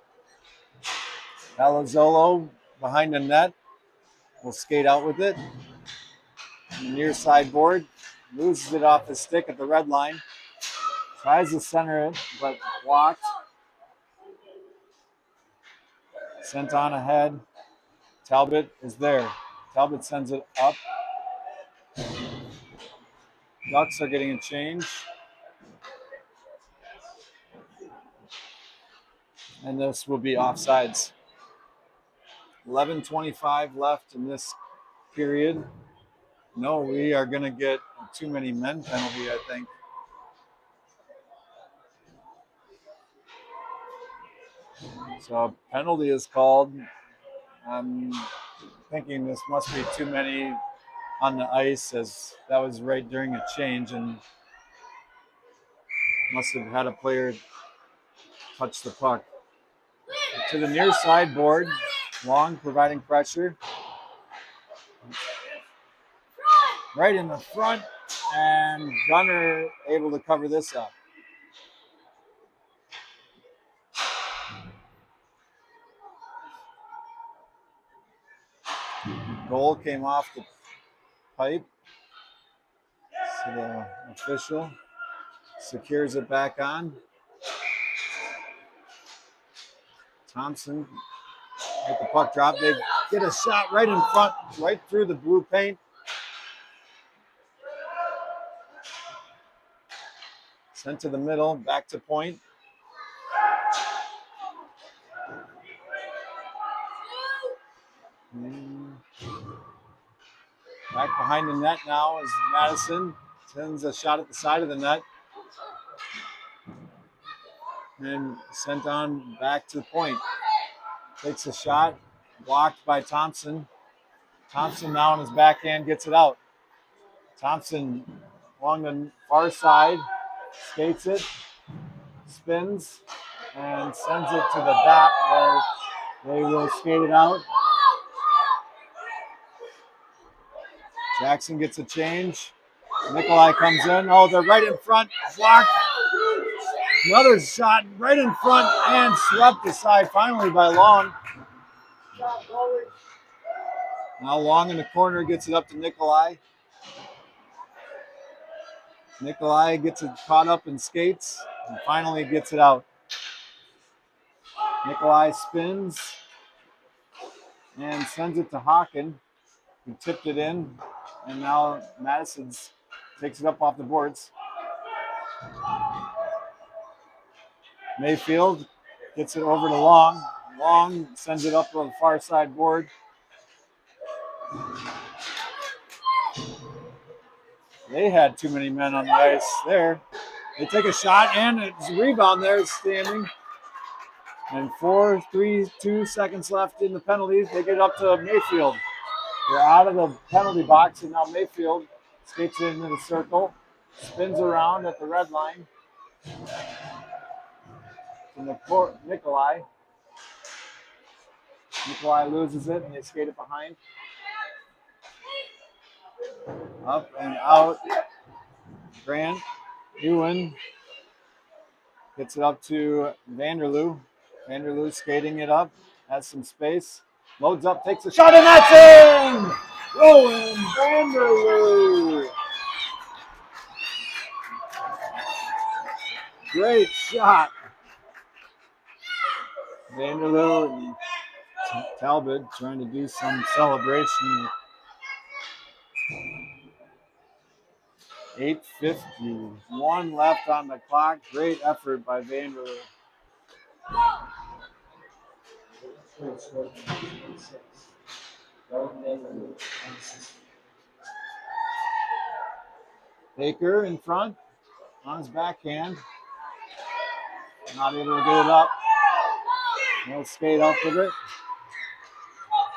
Palazzolo behind the net will skate out with it. The near side board, loses it off his stick at the red line. Tries to center it, but blocked. Sent on ahead. Talbot is there. Talbot sends it up. Ducks are getting a change. And this will be offsides. 11:25 left in this period. No, we are going to get a too many men penalty, I think. So a penalty is called. I'm thinking this must be too many on the ice, as that was right during a change and must have had a player touch the puck. To the near side board, Long providing pressure. Right in the front, and Gunner able to cover this up. Goal came off the pipe. So the official secures it back on. Thompson with the puck drop. They get a shot right in front, right through the blue paint. Sent to the middle, back to point. Back behind the net now is Madison. Sends a shot at the side of the net. And sent on back to the point. Takes a shot, blocked by Thompson. Thompson now on his backhand gets it out. Thompson along the far side, skates it, spins, and sends it to the dot where they will skate it out. Jackson gets a change. Nikolai comes in. Oh, they're right in front. Blocked. Another shot right in front and swept aside finally by Long. Now Long in the corner gets it up to Nikolai. Nikolai gets it caught up and skates and finally gets it out. Nikolai spins and sends it to Hawken, who tipped it in, and now Madison takes it up off the boards. Mayfield gets it over to Long. Long sends it up on the far side board. They had too many men on the ice there. They take a shot and it's a rebound there. It's standing. And 2 seconds left in the penalties. They get up to Mayfield. They're out of the penalty box, and now Mayfield skates into the circle, spins around at the red line. From the court, Nikolai. Nikolai loses it, and they skate it behind. Up and out. Grant Ewan gets it up to Vanderloo. Vanderloo skating it up, has some space, loads up, takes a shot, and that's in! Rowan Vanderloo. Great shot. Vanderloo and Talbot trying to do some celebration. 8:51 left on the clock. Great effort by Vanderloo. Baker in front on his backhand. Not able to get it up. No skate up with it.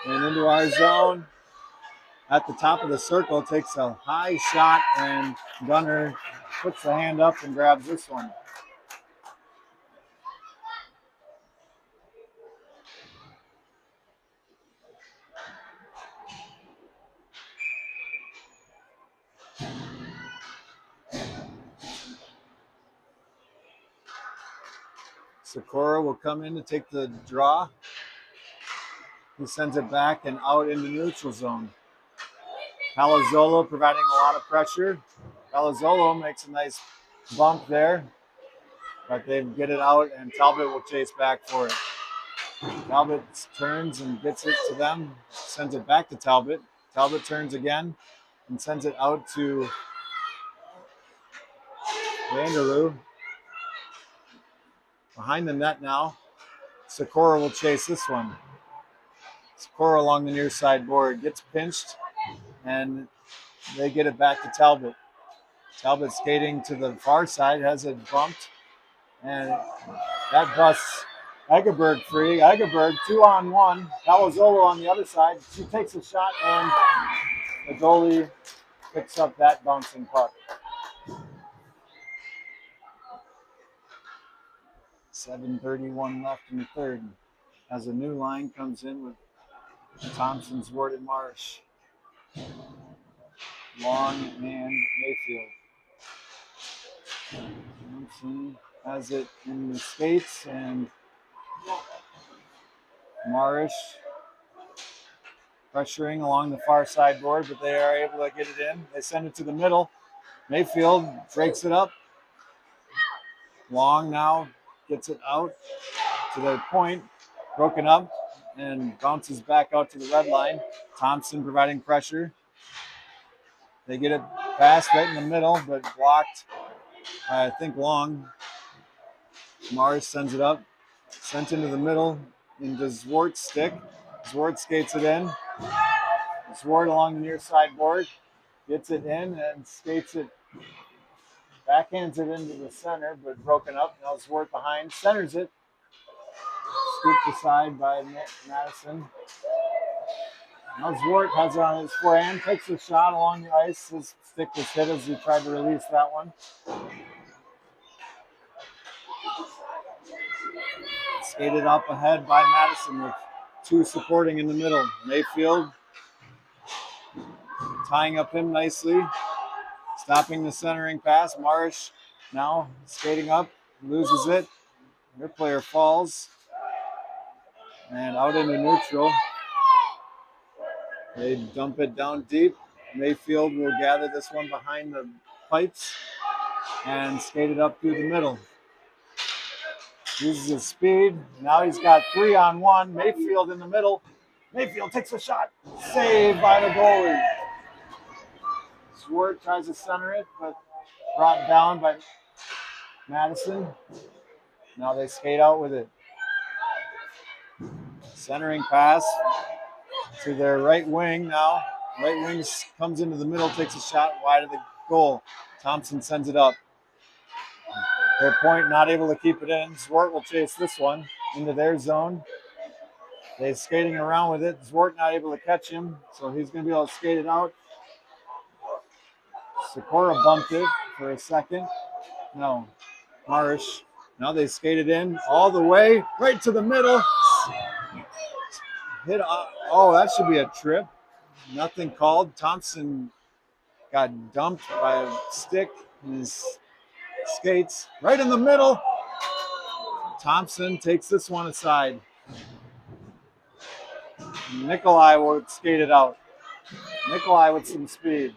And into our zone. At the top of the circle, takes a high shot, and Gunner puts the hand up and grabs this one. Sikora will come in to take the draw. He sends it back and out into neutral zone. Palazzolo providing a lot of pressure. Palazzolo makes a nice bump there, but they get it out, and Talbot will chase back for it. Talbot turns and gets it to them, sends it back to Talbot. Talbot turns again and sends it out to Vanderloo. Behind the net now. Sikora will chase this one. Sikora along the near side board gets pinched, and they get it back to Talbot. Talbot skating to the far side, has it bumped, and that busts Egerberg free. Egerberg 2-on-1. Palazzolo on the other side. She takes a shot, and the goalie picks up that bouncing puck. 7:31 left in the third as a new line comes in with Thompson, Ward, and Marsh. Long and Mayfield. Thompson has it in the skates, and Marsh pressuring along the far side board, but they are able to get it in. They send it to the middle. Mayfield breaks it up. Long now gets it out to the point, broken up, and bounces back out to the red line. Thompson providing pressure. They get it passed right in the middle, but blocked by, I think, Long. Mars sends it up, sent into the middle, into Zwart's stick. Zwart skates it in. Zwart along the near side board, gets it in and skates it, backhands it into the center, but broken up. Now Zwart behind, centers it. Scooped aside by Madison. Now Zwart has it on his forehand, takes a shot along the ice. His stick was hit as he tried to release that one. Skated up ahead by Madison with two supporting in the middle. Mayfield tying up him nicely, stopping the centering pass. Marish now skating up, loses it. Their player falls and out into neutral. They dump it down deep. Mayfield will gather this one behind the pipes and skate it up through the middle. Uses his speed. Now he's got 3-on-1. Mayfield in the middle. Mayfield takes a shot. Saved by the goalie. Swart tries to center it, but brought down by Madison. Now they skate out with it. Centering pass to their right wing now. Right wing comes into the middle, takes a shot wide of the goal. Thompson sends it up. Their point not able to keep it in. Zwart will chase this one into their zone. They're skating around with it. Zwart not able to catch him, so he's going to be able to skate it out. Sikora bumped it for a second. No, Marish. Now they skated in all the way right to the middle. Hit. Oh, that should be a trip. Nothing called. Thompson got dumped by a stick in his skates right in the middle. Thompson takes this one aside. Nikolai will skate it out. Nikolai with some speed.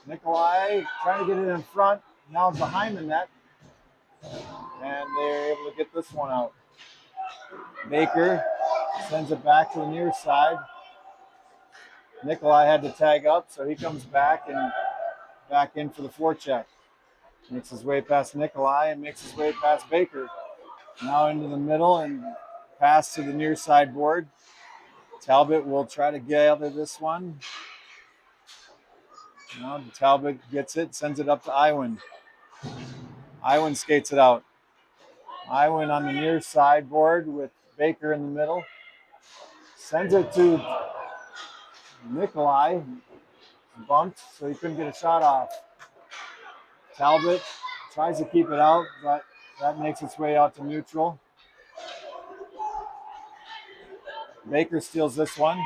Nikolai trying to get it in front. Now behind the net. And they're able to get this one out. Baker sends it back to the near side. Nikolai had to tag up, so he comes back and back in for the forecheck. Makes his way past Nikolai and makes his way past Baker. Now into the middle and pass to the near side board. Talbot will try to gather this one. No, Talbot gets it, sends it up to Iwan. Iwan skates it out. Iwan on the near side board with Baker in the middle. Sends it to Nikolai. Bumped, so he couldn't get a shot off. Talbot tries to keep it out, but that makes its way out to neutral. Baker steals this one.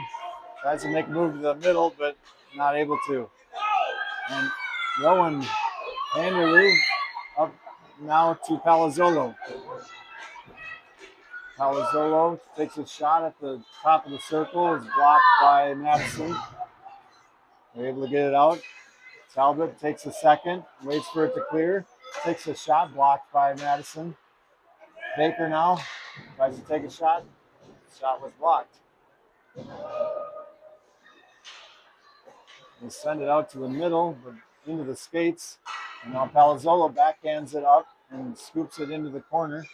Tries to make a move to the middle, but not able to. And Rowan Anderley up now to Palazzolo. Palazzolo takes a shot at the top of the circle. Is blocked by Madison. They're able to get it out. Talbot takes a second, waits for it to clear. Takes a shot, blocked by Madison. Baker now tries to take a shot. Shot was blocked. They send it out to the middle, but into the skates. And now Palazzolo backhands it up and scoops it into the corner.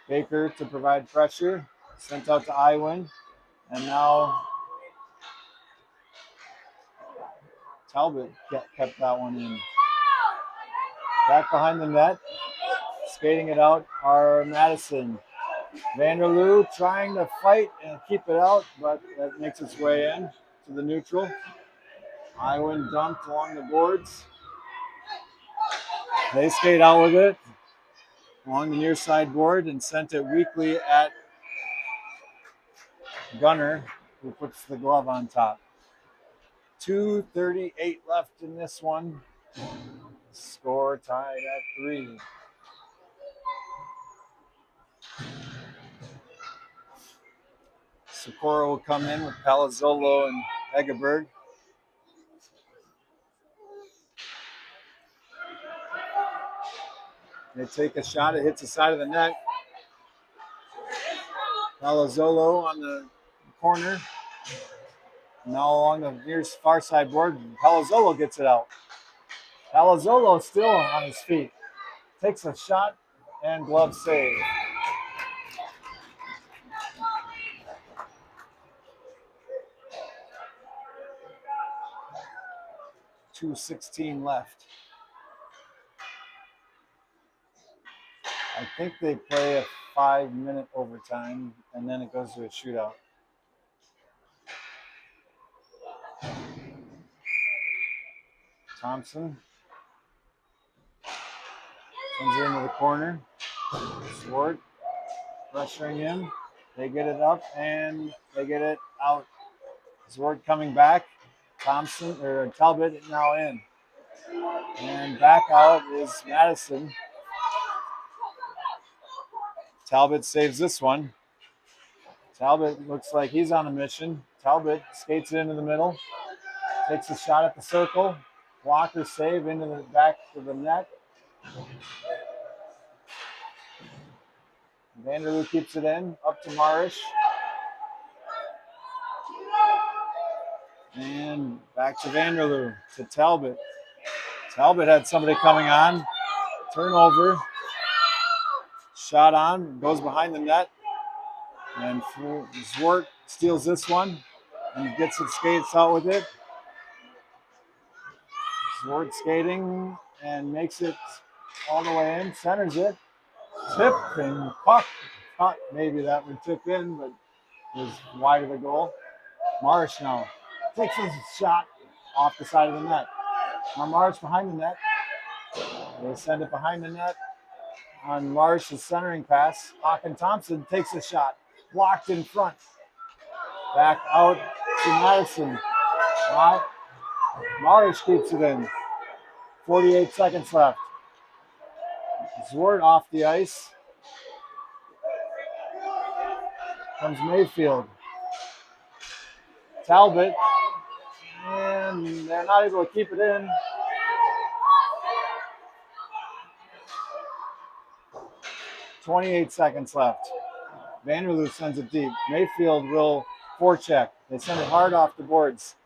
Baker to provide pressure. Sent out to Iwan. And now Talbot kept that one in. Back behind the net. Skating it out are Madison. Vanderloo trying to fight and keep it out, but that makes its way in to the neutral. Iwan dumped along the boards. They skate out with it along the near side board and sent it weakly at Gunner, who puts the glove on top. 2:38 left in this one. Score tied at 3. Sikora will come in with Palazzolo and Egeberg. They take a shot. It hits the side of the net. Palazzolo on the corner. Now along the near far side board. Palazzolo gets it out. Palazzolo still on his feet. Takes a shot and glove save. .2:16 left. I think they play a 5-minute overtime, and then it goes to a shootout. Thompson sends it into the corner. Swart pressuring him. They get it up and they get it out. Swart coming back. Thompson or Talbot now in. And back out is Madison. Talbot saves this one. Talbot looks like he's on a mission. Talbot skates it into the middle. Takes a shot at the circle. Blocker save into the back of the net. Vanderloo keeps it in. Up to Marish. And back to Vanderloo. To Talbot. Talbot had somebody coming on. Turnover. Shot on. Goes behind the net. And Zwart steals this one. And gets it, skates out with it. Swart skating and makes it all the way in, centers it, tip and puck. Thought maybe that would tip in, but was wide of the goal. Marsh now takes his shot off the side of the net. Now Marsh behind the net. They send it behind the net on Marsh's centering pass. Hawken Thompson takes a shot, blocked in front. Back out to Madison. Marsh keeps it in. 48 seconds left. Zwart off the ice. Comes Mayfield. Talbot. And they're not able to keep it in. .28 seconds left. Vanderloo sends it deep. Mayfield will forecheck. They send it hard off the boards.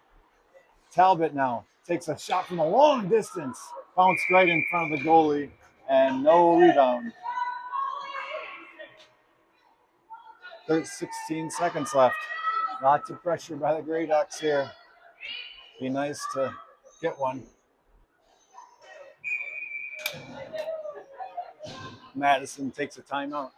Talbot now takes a shot from a long distance. Bounced right in front of the goalie. And no rebound. 16 seconds left. Lots of pressure by the Grey Ducks here. Be nice to get one. Madison takes a timeout.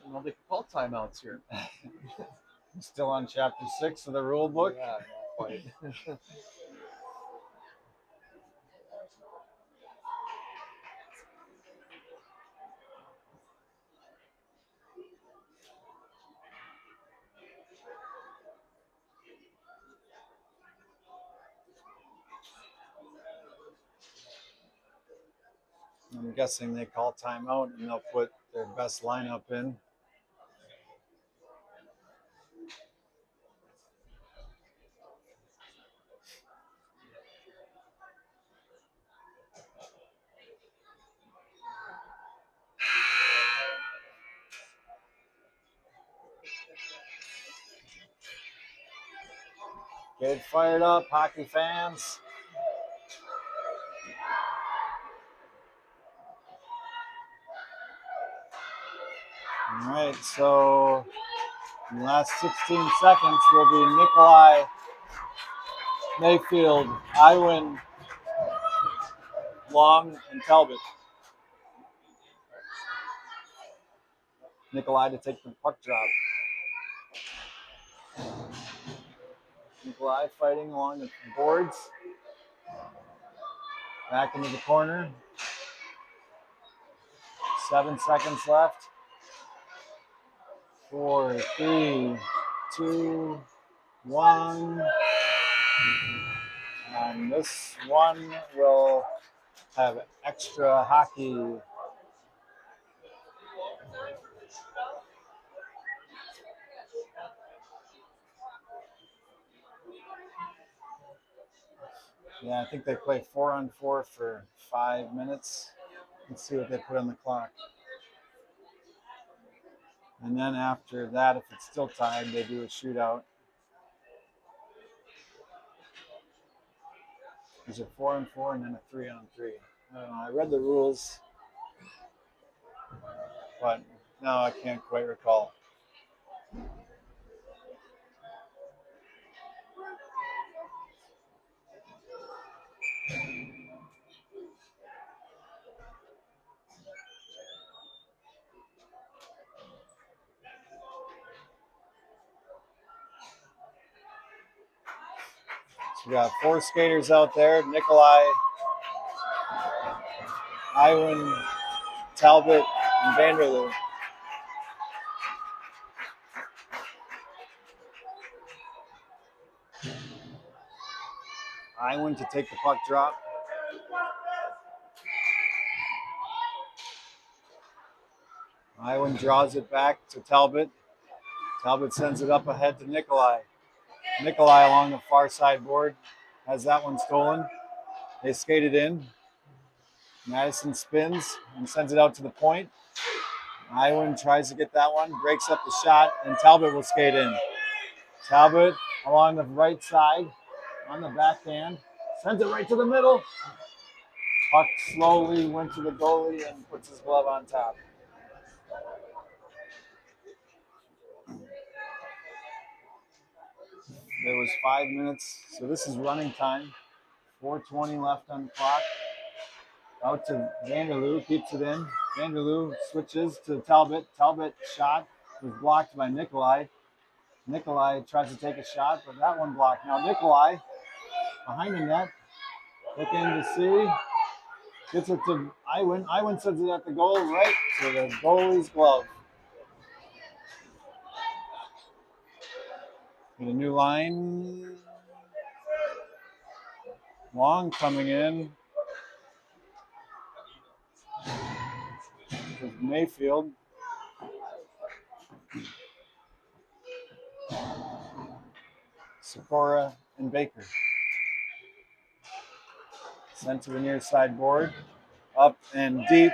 Well, they can call timeouts here. Still on chapter 6 of the rule book. Yeah, not quite. I'm guessing they call timeout and they'll put their best lineup in. Get it fired up, hockey fans. All right, so in the last 16 seconds will be Nikolai, Mayfield, Iwin, Long, and Talbot. Nikolai to take the puck drop. Nikolai fighting along the boards. Back into the corner. 7 seconds left. 4, 3, 2, 1. And this one will have extra hockey. Yeah, I think they play 4-on-4 for 5 minutes. Let's see what they put on the clock. And then after that, if it's still tied, they do a shootout. There's a 4-on-4 and then a 3-on-3. I don't know. I read the rules, but now I can't quite recall. We got 4 skaters out there. Nikolai, Iwan, Talbot, and Vanderloo. Iwan to take the puck drop. Iwan draws it back to Talbot. Talbot sends it up ahead to Nikolai. Nikolai along the far side board has that one stolen. They skate it in. Madison spins and sends it out to the point. Iwan tries to get that one, breaks up the shot, and Talbot will skate in. Talbot along the right side on the backhand, sends it right to the middle. Puck slowly went to the goalie and puts his glove on top. There was 5 minutes, so this is running time. 4:20 left on the clock. Out to Vanderloo, keeps it in. Vanderloo switches to Talbot. Talbot shot was blocked by Nikolai. Nikolai tries to take a shot, but that one blocked. Now Nikolai behind the net, looking to see. Gets it to Iwan. Iwan sends it at the goal, right to the goalie's glove. Get a new line. Long coming in. With Mayfield. Sikora and Baker. Sent to the near side board. Up and deep.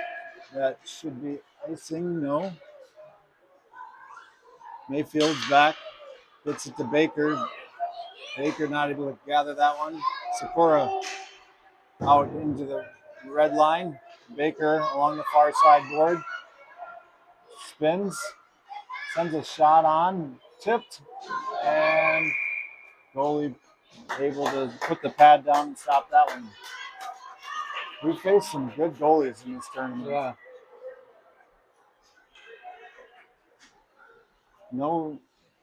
That should be icing. No. Mayfield's back. Gets it to Baker. Baker not able to gather that one. Sikora out into the red line. Baker along the far side board. Spins. Sends a shot on. Tipped. And goalie able to put the pad down and stop that one. We faced some good goalies in this tournament. Yeah.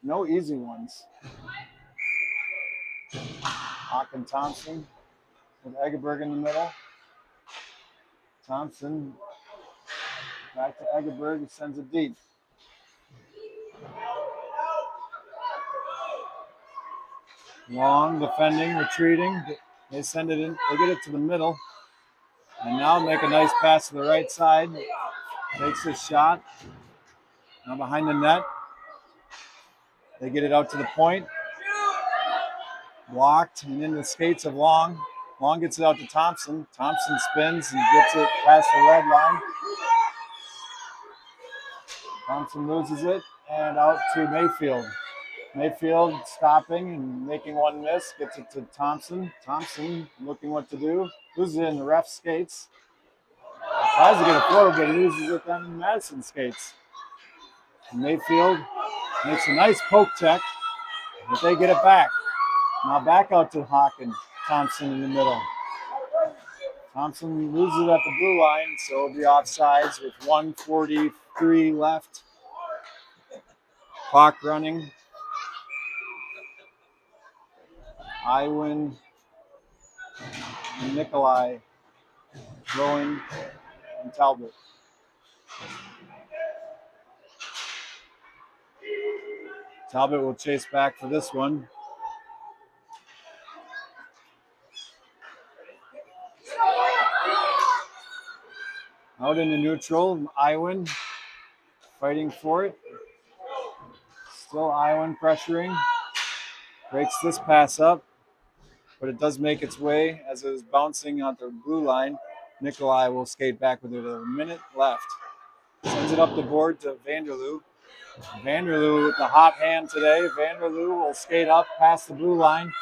No easy ones. Hawk and Thompson with Eggeberg in the middle. Thompson back to Eggeberg, sends it deep. Long defending, retreating. They send it in. They get it to the middle. And now make a nice pass to the right side. Takes a shot. Now behind the net. They get it out to the point. Blocked and in the skates of Long. Long gets it out to Thompson. Thompson spins and gets it past the red line. Thompson loses it and out to Mayfield. Mayfield stopping and making one miss. Gets it to Thompson. Thompson looking what to do. Loses it in the ref skates. Tries to get it forward, but loses it on Madison skates. Mayfield makes a nice poke check, but they get it back. Now back out to Hawk and Thompson in the middle. Thompson loses it at the blue line, so it'll be offsides with 1:43 left. Clock running. Iwan and Nikolai Rowan and Talbot. Talbot will chase back for this one. Out in the neutral, Iwan fighting for it. Still Iwan pressuring. Breaks this pass up, but it does make its way as it was bouncing on the blue line. Nikolai will skate back with it. A minute left. Sends it up the board to Vanderloo. Vanderloo with the hot hand today. Vanderloo will skate up past the blue line.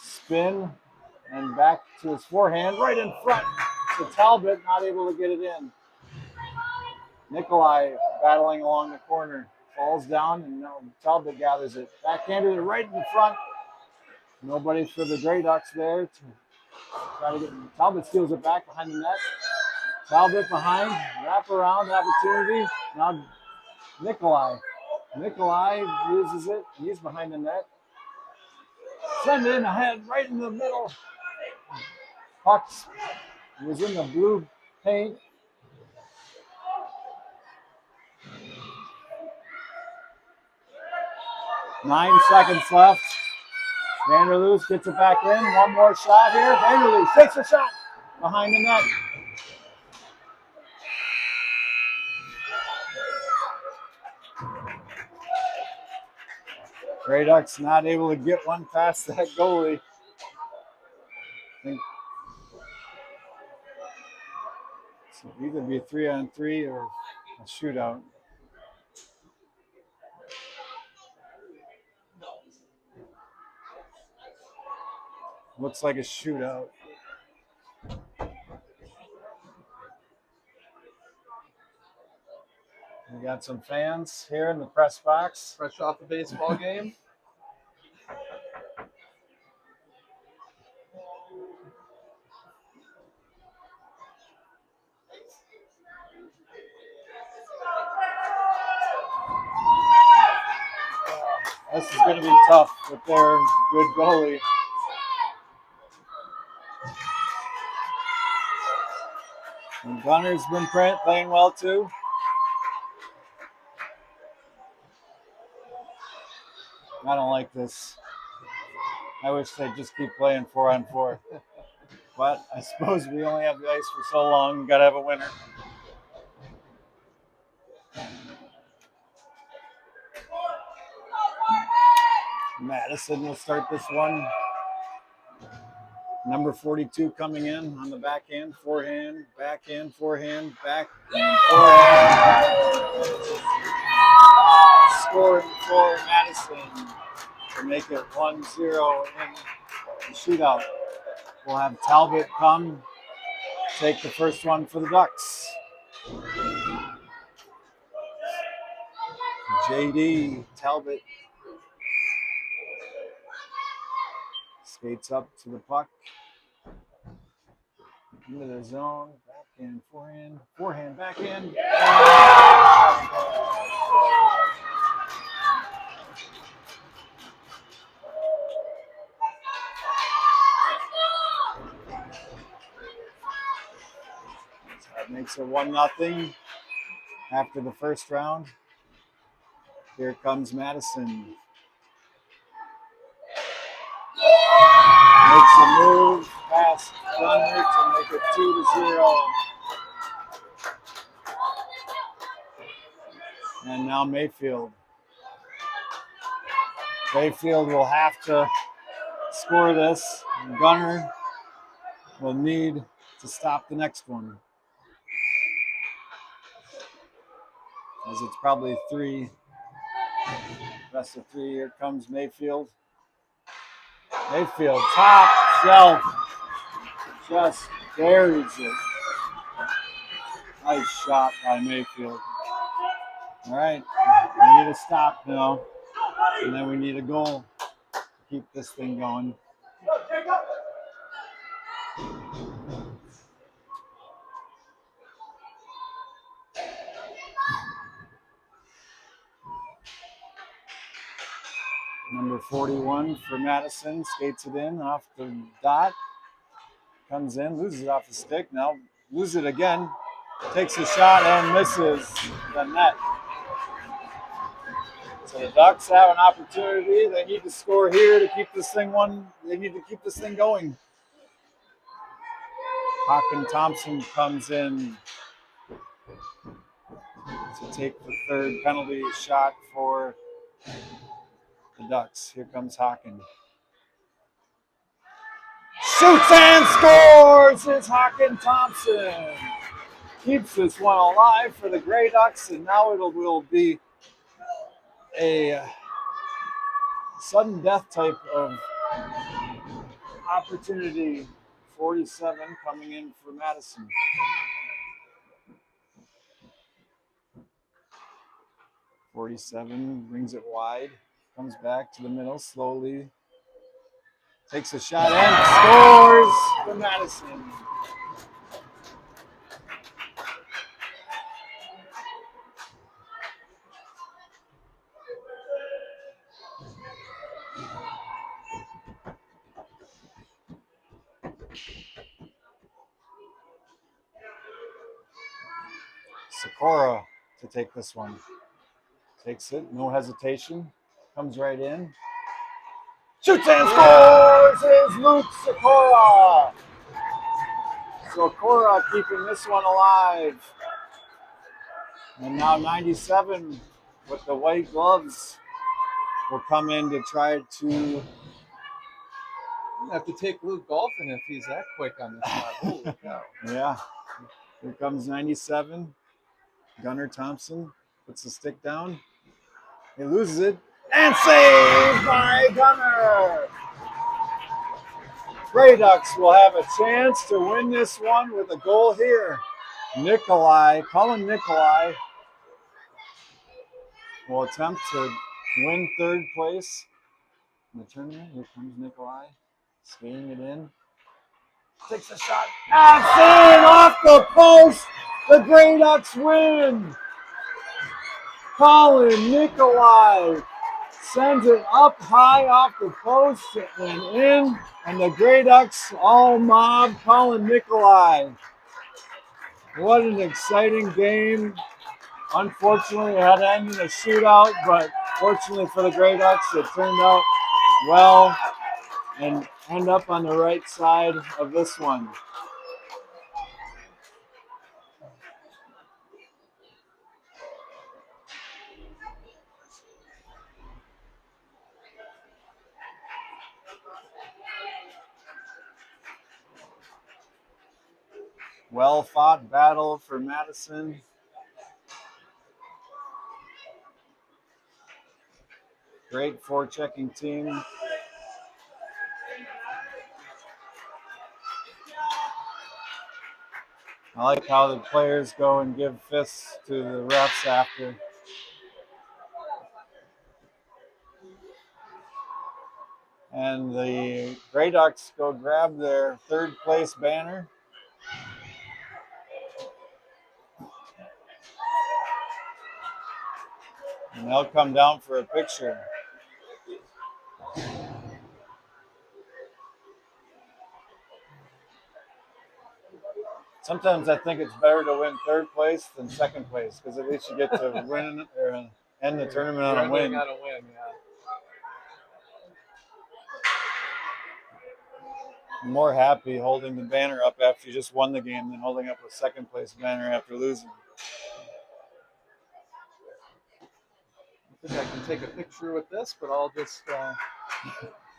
Spin and back to his forehand right in front. So Talbot not able to get it in. Nikolai battling along the corner. Falls down and now Talbot gathers it. Backhanded it right in front. Nobody for the Grey Ducks there to try to get. Talbot steals it back behind the net. Talbot behind, wrap around opportunity. Now Nikolai. Nikolai uses it. He's behind the net. Send it in ahead, right in the middle. Pucks was in the blue paint. Nine seconds left. Vanderloos gets it back in. One more shot here. Vanderloos takes a shot behind the net. Grey Ducks not able to get one past that goalie. So either be 3-on-3 or a shootout. Looks like a shootout. We got some fans here in the press box. Fresh off the baseball game. This is going to be tough with their good goalie. And Gunner's been playing well too. I don't like this. I wish they'd just keep playing 4-on-4. But I suppose we only have the ice for so long. Got to have a winner. Madison will start this one. Number 42 coming in on the backhand, forehand, backhand, forehand, backhand, forehand. Scoring for Madison to make it 1-0 in the shootout. We'll have Talbot come take the first one for the Ducks. JD Talbot skates up to the puck. Into the zone, backhand, forehand, forehand, backhand. So that makes it 1-0 after the first round. Here comes Madison. Makes a move past Gunner to make it 2-0. And now Mayfield. Mayfield will have to score this. Gunner will need to stop the next one. As it's probably 3. Best of 3. Here comes Mayfield. Mayfield, top shelf. Just buries it. Nice shot by Mayfield. All right, we need a stop now. And then we need a goal to keep this thing going. Number 41 for Madison skates it in off the dot. Comes in, loses it off the stick. Now loses it again. Takes a shot and misses the net. So the Ducks have an opportunity. They need to score here to keep this thing They need to keep this thing going. Hawken Thompson comes in to take the third penalty shot for the Ducks. Here comes Hawken. Shoots and scores! It's Hawken Thompson. Keeps this one alive for the Grey Ducks, and now it will be a sudden death type of opportunity. 47 coming in for Madison. .47 brings it wide, comes back to the middle slowly, takes a shot and scores for Madison. Sikora to take this one. Takes it, no hesitation. Comes right in. Shoots and scores is Luke Sikora. Sikora keeping this one alive. And now 97 with the white gloves will come in to try to. Have to take Luke golfing if he's that quick on this shot. Holy cow. Yeah. Here comes 97. Gunnar Thompson puts the stick down. He loses it. And saved by Gunnar. Grey Ducks will have a chance to win this one with a goal here. Colin Nikolai will attempt to win third place in the tournament. Here comes Nikolai, skating it in. Takes a shot. That's in off the post. The Grey Ducks win. Colin Nikolai sends it up high off the post and in. And the Grey Ducks all mob Colin Nikolai. What an exciting game. Unfortunately, it had to end in a shootout, but fortunately for the Grey Ducks, it turned out well and end up on the right side of this one. Well fought battle for Madison. Great forechecking team. I like how the players go and give fists to the refs after. And the Grey Ducks go grab their third place banner. And they'll come down for a picture. Sometimes I think it's better to win third place than second place because at least you get to win or end the tournament on a win. On a win, yeah. I'm more happy holding the banner up after you just won the game than holding up a second place banner after losing. I think I can take a picture with this, but I'll just.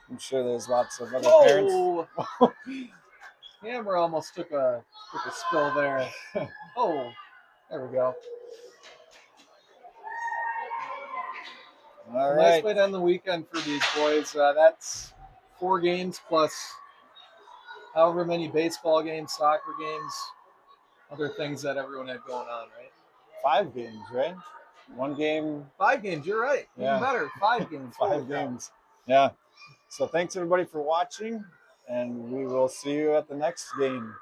I'm sure there's lots of other parents. Camera almost took a spill there. Oh, there we go. All Nice right. way to end the weekend for these boys. That's 4 games plus however many baseball games, soccer games, other things that everyone had going on, right? 5 games, right? 1 game. 5 games, you're right. Yeah. Even better, 5 games. 5 games. Yeah. So thanks everybody for watching, and we will see you at the next game.